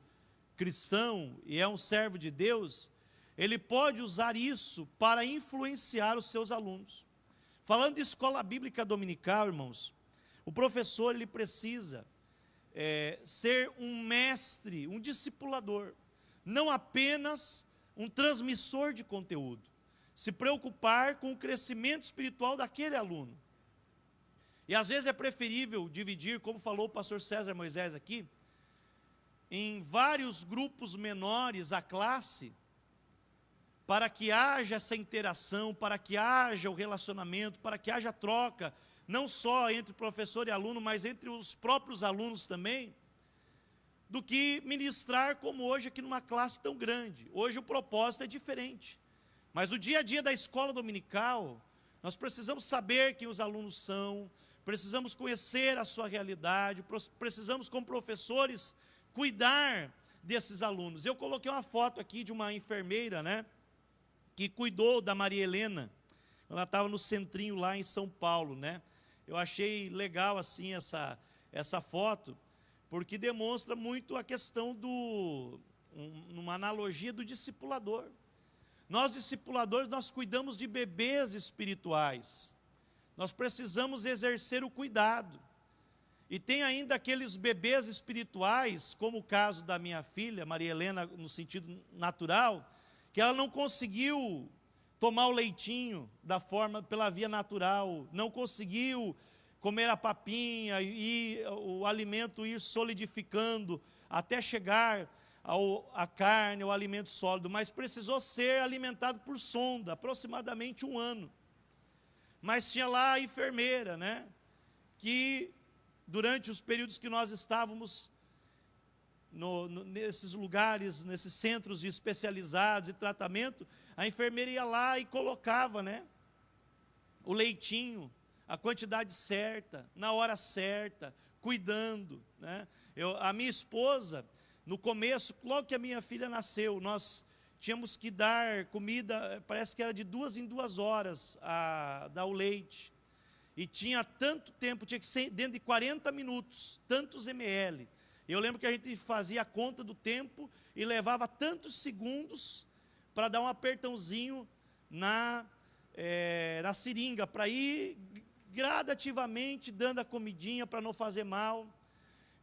cristão e é um servo de Deus, ele pode usar isso para influenciar os seus alunos. Falando de escola bíblica dominical, irmãos, o professor ele precisa ser um mestre, um discipulador, não apenas um transmissor de conteúdo, se preocupar com o crescimento espiritual daquele aluno. E às vezes é preferível dividir, como falou o pastor César Moisés aqui, em vários grupos menores a classe, para que haja essa interação, para que haja o relacionamento, para que haja troca, não só entre professor e aluno, mas entre os próprios alunos também, do que ministrar como hoje aqui numa classe tão grande. Hoje o propósito é diferente, mas o dia a dia da escola dominical, nós precisamos saber quem os alunos são, precisamos conhecer a sua realidade, precisamos como professores cuidar desses alunos. Eu coloquei uma foto aqui de uma enfermeira, né, que cuidou da Maria Helena, ela estava no centrinho lá em São Paulo, né? Eu achei legal assim essa foto, porque demonstra muito a questão uma analogia do discipulador. Nós discipuladores, nós cuidamos de bebês espirituais, nós precisamos exercer o cuidado, e tem ainda aqueles bebês espirituais, como o caso da minha filha, Maria Helena, no sentido natural, que ela não conseguiu tomar o leitinho pela via natural, não conseguiu comer a papinha e o alimento ir solidificando até chegar à carne, ao alimento sólido, mas precisou ser alimentado por sonda, aproximadamente 1 ano. Mas tinha lá a enfermeira, né, que durante os períodos que nós estávamos nesses lugares, nesses centros especializados de tratamento, a enfermeira ia lá e colocava, né, o leitinho, a quantidade certa, na hora certa, cuidando, né? A minha esposa, no começo, logo que a minha filha nasceu, nós tínhamos que dar comida, parece que era de 2 em 2 horas, a dar o leite, e tinha tanto tempo, tinha que ser dentro de 40 minutos, tantos ml. Eu lembro que a gente fazia a conta do tempo e levava tantos segundos para dar um apertãozinho na seringa, para ir gradativamente dando a comidinha para não fazer mal.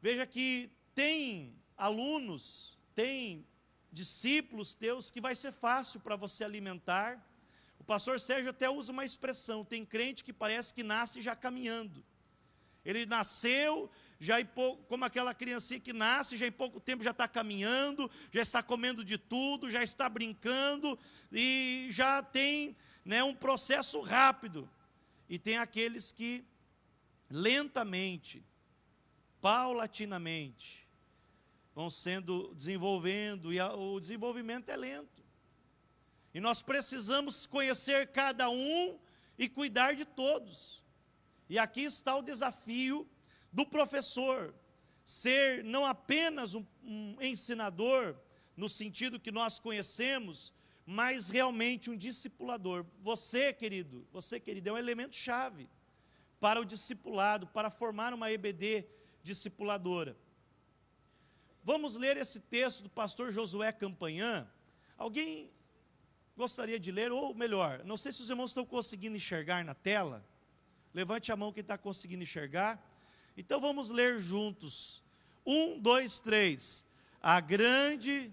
Veja que tem alunos, tem discípulos teus que vai ser fácil para você alimentar. O pastor Sérgio até usa uma expressão, tem crente que parece que nasce já caminhando. Ele nasceu, como aquela criancinha que nasce, já em pouco tempo já está caminhando, já está comendo de tudo, já está brincando, e já tem, né, um processo rápido. E tem aqueles que lentamente, paulatinamente, vão sendo desenvolvendo, e o desenvolvimento é lento. E nós precisamos conhecer cada um e cuidar de todos. E aqui está o desafio do professor, ser não apenas um ensinador, no sentido que nós conhecemos, mas realmente um discipulador. Você, querido, é um elemento chave para o discipulado, para formar uma EBD discipuladora. Vamos ler esse texto do pastor Josué Campanhã. Alguém gostaria de ler, ou melhor, não sei se os irmãos estão conseguindo enxergar na tela. Levante a mão quem está conseguindo enxergar. Então vamos ler juntos. 1, 2, 3. A grande...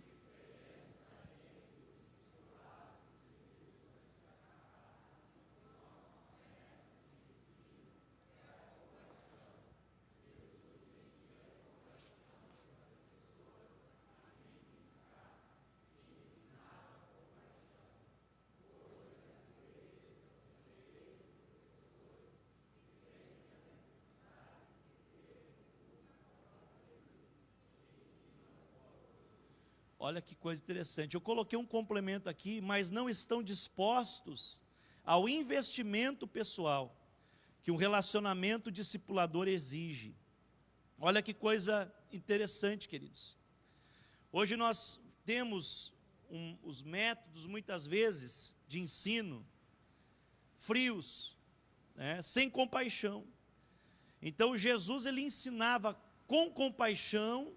Olha que coisa interessante. Eu coloquei um complemento aqui, mas não estão dispostos ao investimento pessoal que um relacionamento discipulador exige. Olha que coisa interessante, queridos. Hoje nós temos os métodos, muitas vezes, de ensino frios, né, sem compaixão. Então Jesus, ele ensinava com compaixão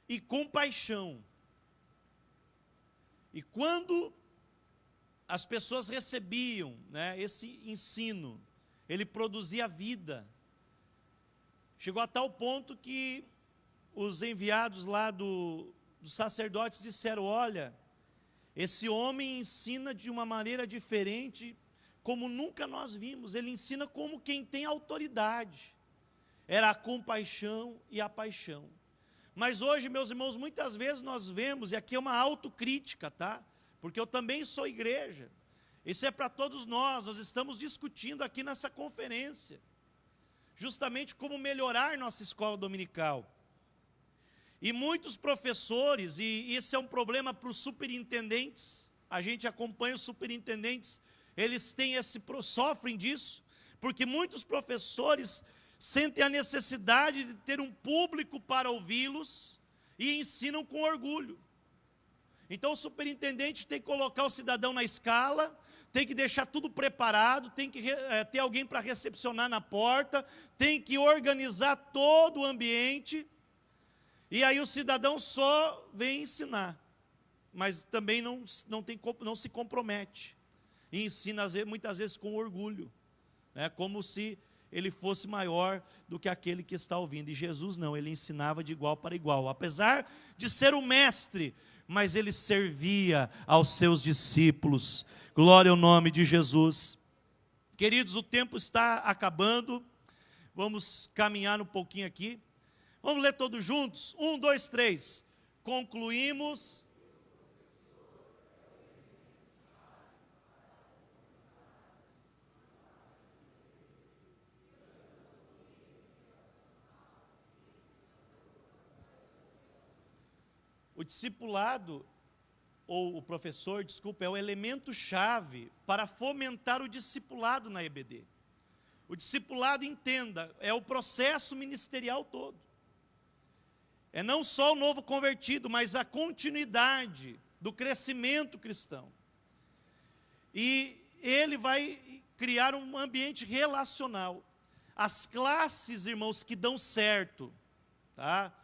e com paixão. E quando as pessoas recebiam, né, esse ensino, ele produzia vida. Chegou a tal ponto que os enviados lá dos sacerdotes disseram: olha, esse homem ensina de uma maneira diferente, como nunca nós vimos. Ele ensina como quem tem autoridade. Era a compaixão e a paixão. Mas hoje, meus irmãos, muitas vezes nós vemos, e aqui é uma autocrítica, tá? Porque eu também sou igreja. Isso é para todos nós estamos discutindo aqui nessa conferência, justamente como melhorar nossa escola dominical. E muitos professores, e isso é um problema para os superintendentes, a gente acompanha os superintendentes, eles sofrem disso, porque muitos professores sentem a necessidade de ter um público para ouvi-los e ensinam com orgulho. Então o superintendente tem que colocar o cidadão na escala, tem que deixar tudo preparado, tem que ter alguém para recepcionar na porta, tem que organizar todo o ambiente, e aí o cidadão só vem ensinar, mas também não se compromete, e ensina muitas vezes com orgulho, né, como se ele fosse maior do que aquele que está ouvindo. E Jesus não, ele ensinava de igual para igual, apesar de ser o mestre, mas ele servia aos seus discípulos. Glória ao nome de Jesus. Queridos, o tempo está acabando, vamos caminhar um pouquinho aqui. Vamos ler todos juntos? 1, 2, 3. Concluímos. O discipulado, ou o professor, desculpa, é o elemento-chave para fomentar o discipulado na EBD. O discipulado, entenda, é o processo ministerial todo. É não só o novo convertido, mas a continuidade do crescimento cristão. E ele vai criar um ambiente relacional. As classes, irmãos, que dão certo, tá?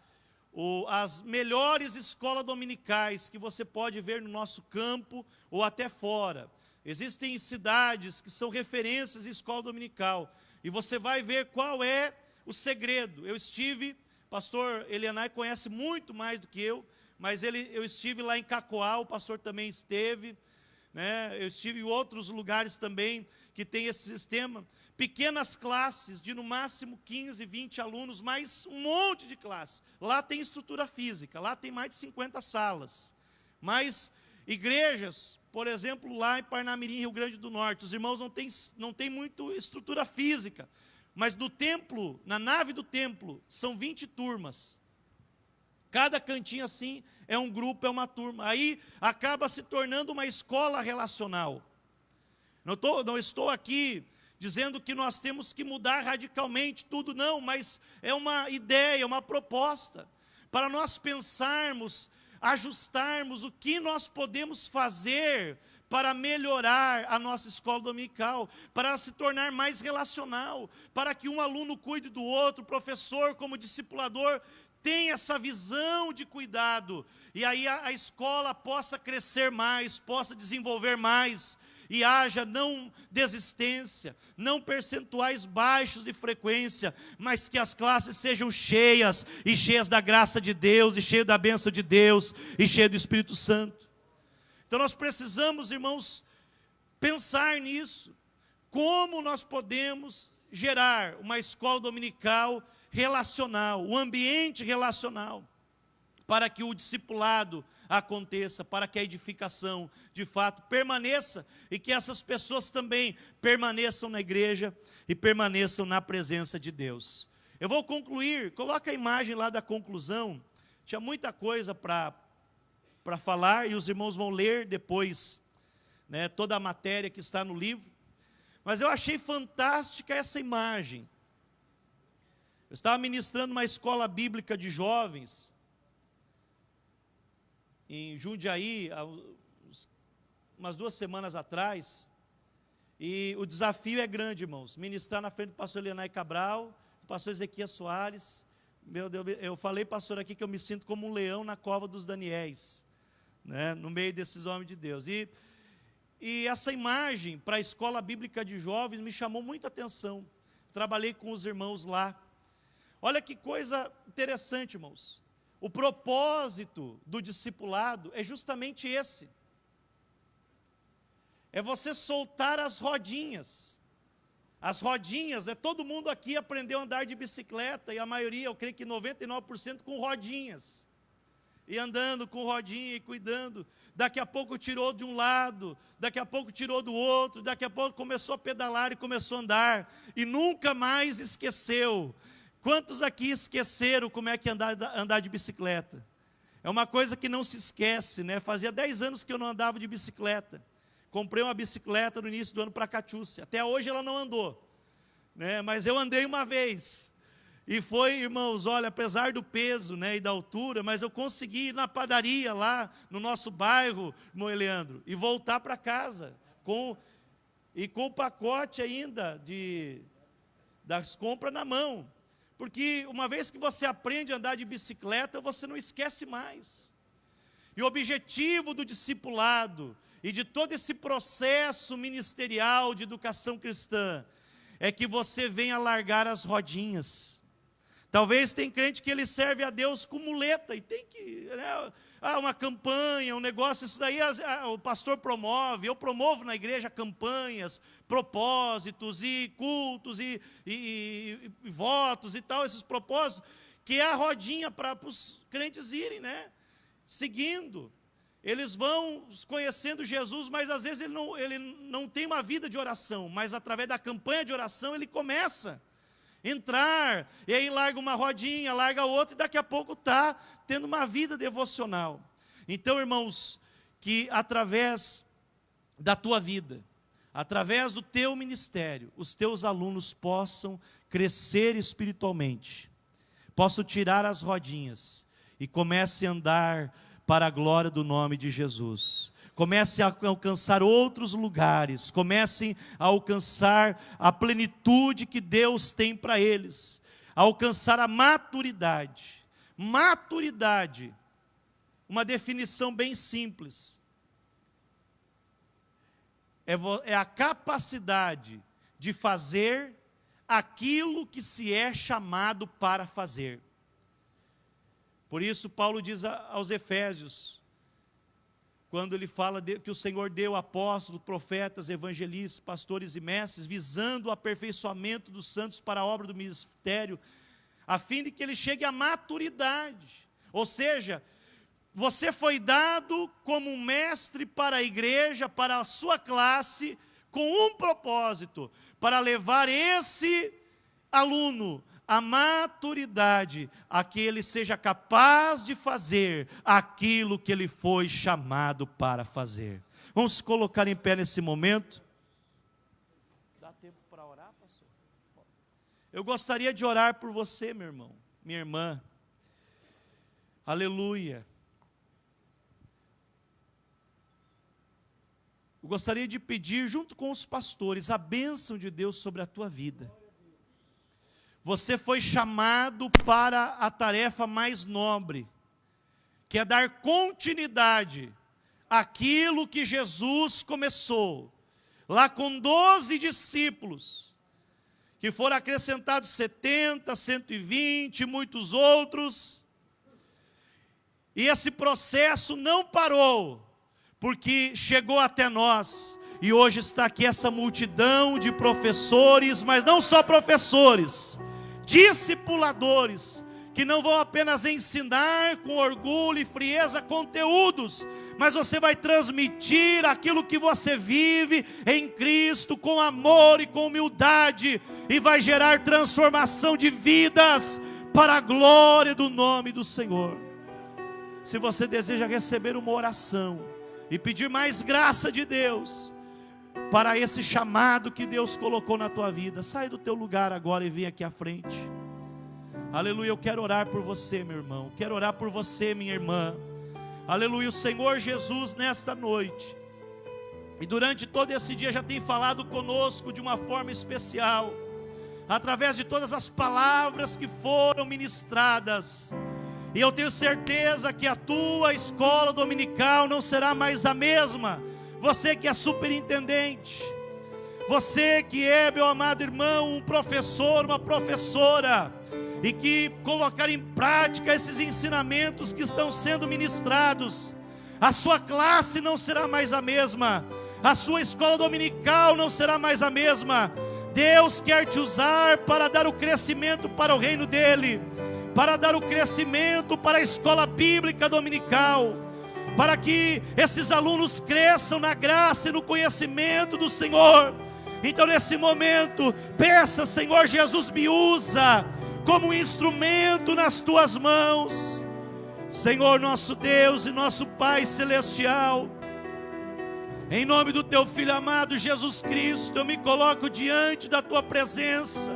As melhores escolas dominicais que você pode ver no nosso campo ou até fora. Existem cidades que são referências em escola dominical. E você vai ver qual é o segredo. Eu estive, pastor Elianai conhece muito mais do que eu, mas eu estive lá em Cacoal, o pastor também esteve, né? Eu estive em outros lugares também que tem esse sistema. Pequenas classes de no máximo 15, 20 alunos, mais um monte de classes. Lá tem estrutura física, lá tem mais de 50 salas. Mas igrejas, por exemplo, lá em Parnamirim, Rio Grande do Norte, os irmãos não têm muito estrutura física, mas no templo, na nave do templo, são 20 turmas. Cada cantinho assim é um grupo, é uma turma. Aí acaba se tornando uma escola relacional. Não estou aqui dizendo que nós temos que mudar radicalmente tudo, não, mas é uma ideia, uma proposta, para nós pensarmos, ajustarmos o que nós podemos fazer para melhorar a nossa escola dominical, para ela se tornar mais relacional, para que um aluno cuide do outro, o professor como discipulador tenha essa visão de cuidado, e aí a escola possa crescer mais, possa desenvolver mais, e haja não desistência, não percentuais baixos de frequência, mas que as classes sejam cheias, e cheias da graça de Deus, e cheias da bênção de Deus, e cheias do Espírito Santo. Então nós precisamos, irmãos, pensar nisso, como nós podemos gerar uma escola dominical relacional, um ambiente relacional, para que o discipulado aconteça, para que a edificação de fato permaneça e que essas pessoas também permaneçam na igreja e permaneçam na presença de Deus. Eu vou concluir, coloca a imagem lá da conclusão, tinha muita coisa para falar e os irmãos vão ler depois, né, toda a matéria que está no livro, mas eu achei fantástica essa imagem. Eu estava ministrando uma escola bíblica de jovens, em Jundiaí, umas 2 semanas atrás, e o desafio é grande, irmãos, ministrar na frente do pastor Leonai Cabral, do pastor Ezequias Soares. Meu Deus, eu falei, pastor, aqui que eu me sinto como um leão na cova dos Daniéis, né, no meio desses homens de Deus, e essa imagem para a escola bíblica de jovens me chamou muita atenção. Trabalhei com os irmãos lá. Olha que coisa interessante, irmãos. O propósito do discipulado é justamente esse. É você soltar as rodinhas. As rodinhas, todo mundo aqui aprendeu a andar de bicicleta, e a maioria, eu creio que 99% com rodinhas. E andando com rodinha e cuidando. Daqui a pouco tirou de um lado, daqui a pouco tirou do outro, daqui a pouco começou a pedalar e começou a andar. E nunca mais esqueceu. Quantos aqui esqueceram como é que é andar de bicicleta? É uma coisa que não se esquece, né? Fazia 10 anos que eu não andava de bicicleta. Comprei uma bicicleta no início do ano para Catiúcia. Até hoje ela não andou, né? Mas eu andei uma vez. E foi, irmãos, olha, apesar do peso, né, e da altura, mas eu consegui ir na padaria lá no nosso bairro, irmão Eleandro, e voltar para casa com o pacote ainda das compras na mão. Porque uma vez que você aprende a andar de bicicleta, você não esquece mais. E o objetivo do discipulado e de todo esse processo ministerial de educação cristã é que você venha largar as rodinhas. Talvez tem crente que ele serve a Deus com muleta e tem que, né, uma campanha, um negócio, isso daí o pastor promove, eu promovo na igreja campanhas, propósitos e cultos e votos e tal, esses propósitos, que é a rodinha para os crentes irem, né, seguindo. Eles vão conhecendo Jesus, mas às vezes ele não tem uma vida de oração, mas através da campanha de oração ele começa a entrar, e aí larga uma rodinha, larga outra, e daqui a pouco está tendo uma vida devocional. Então, irmãos, que através da tua vida, através do teu ministério, os teus alunos possam crescer espiritualmente, possam tirar as rodinhas e comecem a andar para a glória do nome de Jesus. Comecem a alcançar outros lugares, comecem a alcançar a plenitude que Deus tem para eles, a alcançar a maturidade. Maturidade, uma definição bem simples, é a capacidade de fazer aquilo que se é chamado para fazer. Por isso Paulo diz aos Efésios, quando ele fala que o Senhor deu apóstolos, profetas, evangelistas, pastores e mestres, visando o aperfeiçoamento dos santos para a obra do ministério, a fim de que ele chegue à maturidade. Ou seja, você foi dado como um mestre para a igreja, para a sua classe, com um propósito, para levar esse aluno à maturidade, a que ele seja capaz de fazer aquilo que ele foi chamado para fazer. Vamos se colocar em pé nesse momento. Eu gostaria de orar por você, meu irmão, minha irmã. Aleluia. Eu gostaria de pedir, junto com os pastores, a bênção de Deus sobre a tua vida. Você foi chamado para a tarefa mais nobre, que é dar continuidade àquilo que Jesus começou, lá com 12 discípulos, que foram acrescentados 70, 120, muitos outros, e esse processo não parou, porque chegou até nós, e hoje está aqui essa multidão de professores, mas não só professores, discipuladores, que não vão apenas ensinar com orgulho e frieza conteúdos, mas você vai transmitir aquilo que você vive em Cristo, com amor e com humildade, e vai gerar transformação de vidas, para a glória do nome do Senhor. Se você deseja receber uma oração, e pedir mais graça de Deus, para esse chamado que Deus colocou na tua vida, sai do teu lugar agora e vem aqui à frente. Aleluia, eu quero orar por você, meu irmão, quero orar por você, minha irmã. Aleluia, o Senhor Jesus nesta noite, e durante todo esse dia já tem falado conosco de uma forma especial, através de todas as palavras que foram ministradas. E eu tenho certeza que a tua escola dominical não será mais a mesma. Você que é superintendente, você que é, meu amado irmão, um professor, uma professora, e que colocar em prática esses ensinamentos que estão sendo ministrados, a sua classe não será mais a mesma, a sua escola dominical não será mais a mesma. Deus quer te usar para dar o crescimento para o reino dEle, para dar o crescimento para a escola bíblica dominical, para que esses alunos cresçam na graça e no conhecimento do Senhor. Então nesse momento, peça: Senhor Jesus, me usa como um instrumento nas tuas mãos. Senhor nosso Deus e nosso Pai celestial, em nome do teu Filho amado Jesus Cristo, eu me coloco diante da tua presença,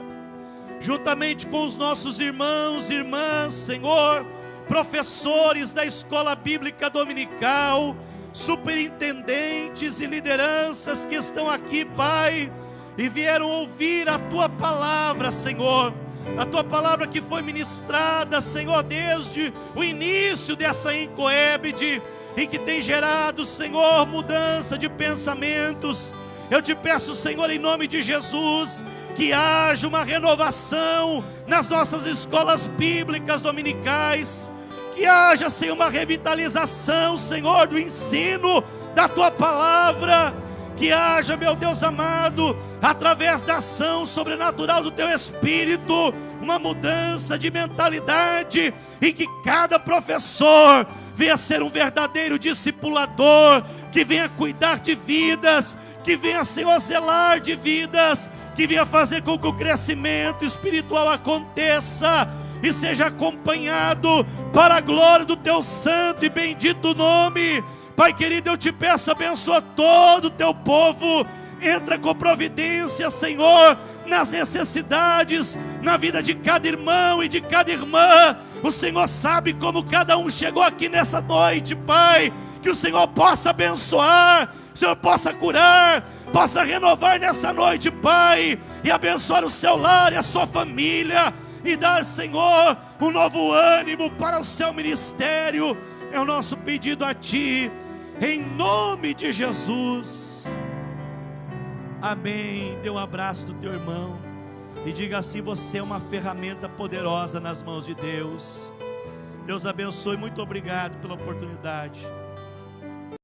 juntamente com os nossos irmãos e irmãs, Senhor, professores da escola bíblica dominical, superintendentes e lideranças que estão aqui, Pai, e vieram ouvir a tua palavra, Senhor, a tua palavra que foi ministrada, Senhor, desde o início dessa Incoebd, e que tem gerado, Senhor, mudança de pensamentos. Eu te peço, Senhor, em nome de Jesus, que haja uma renovação nas nossas escolas bíblicas dominicais, que haja, Senhor, uma revitalização, Senhor, do ensino da tua palavra, que haja, meu Deus amado, através da ação sobrenatural do teu Espírito, uma mudança de mentalidade, e que cada professor venha ser um verdadeiro discipulador, que venha cuidar de vidas, que venha, Senhor, zelar de vidas, que venha fazer com que o crescimento espiritual aconteça e seja acompanhado para a glória do teu santo e bendito nome. Pai querido, eu te peço, abençoa todo o teu povo, entra com providência, Senhor, nas necessidades, na vida de cada irmão e de cada irmã. O Senhor sabe como cada um chegou aqui nessa noite, Pai, que o Senhor possa abençoar, o Senhor possa curar, possa renovar nessa noite, Pai, e abençoar o seu lar e a sua família, e dar, Senhor, um novo ânimo para o seu ministério. É o nosso pedido a Ti, em nome de Jesus. Amém. Dê um abraço do teu irmão e diga assim: você é uma ferramenta poderosa nas mãos de Deus. Deus abençoe, muito obrigado pela oportunidade.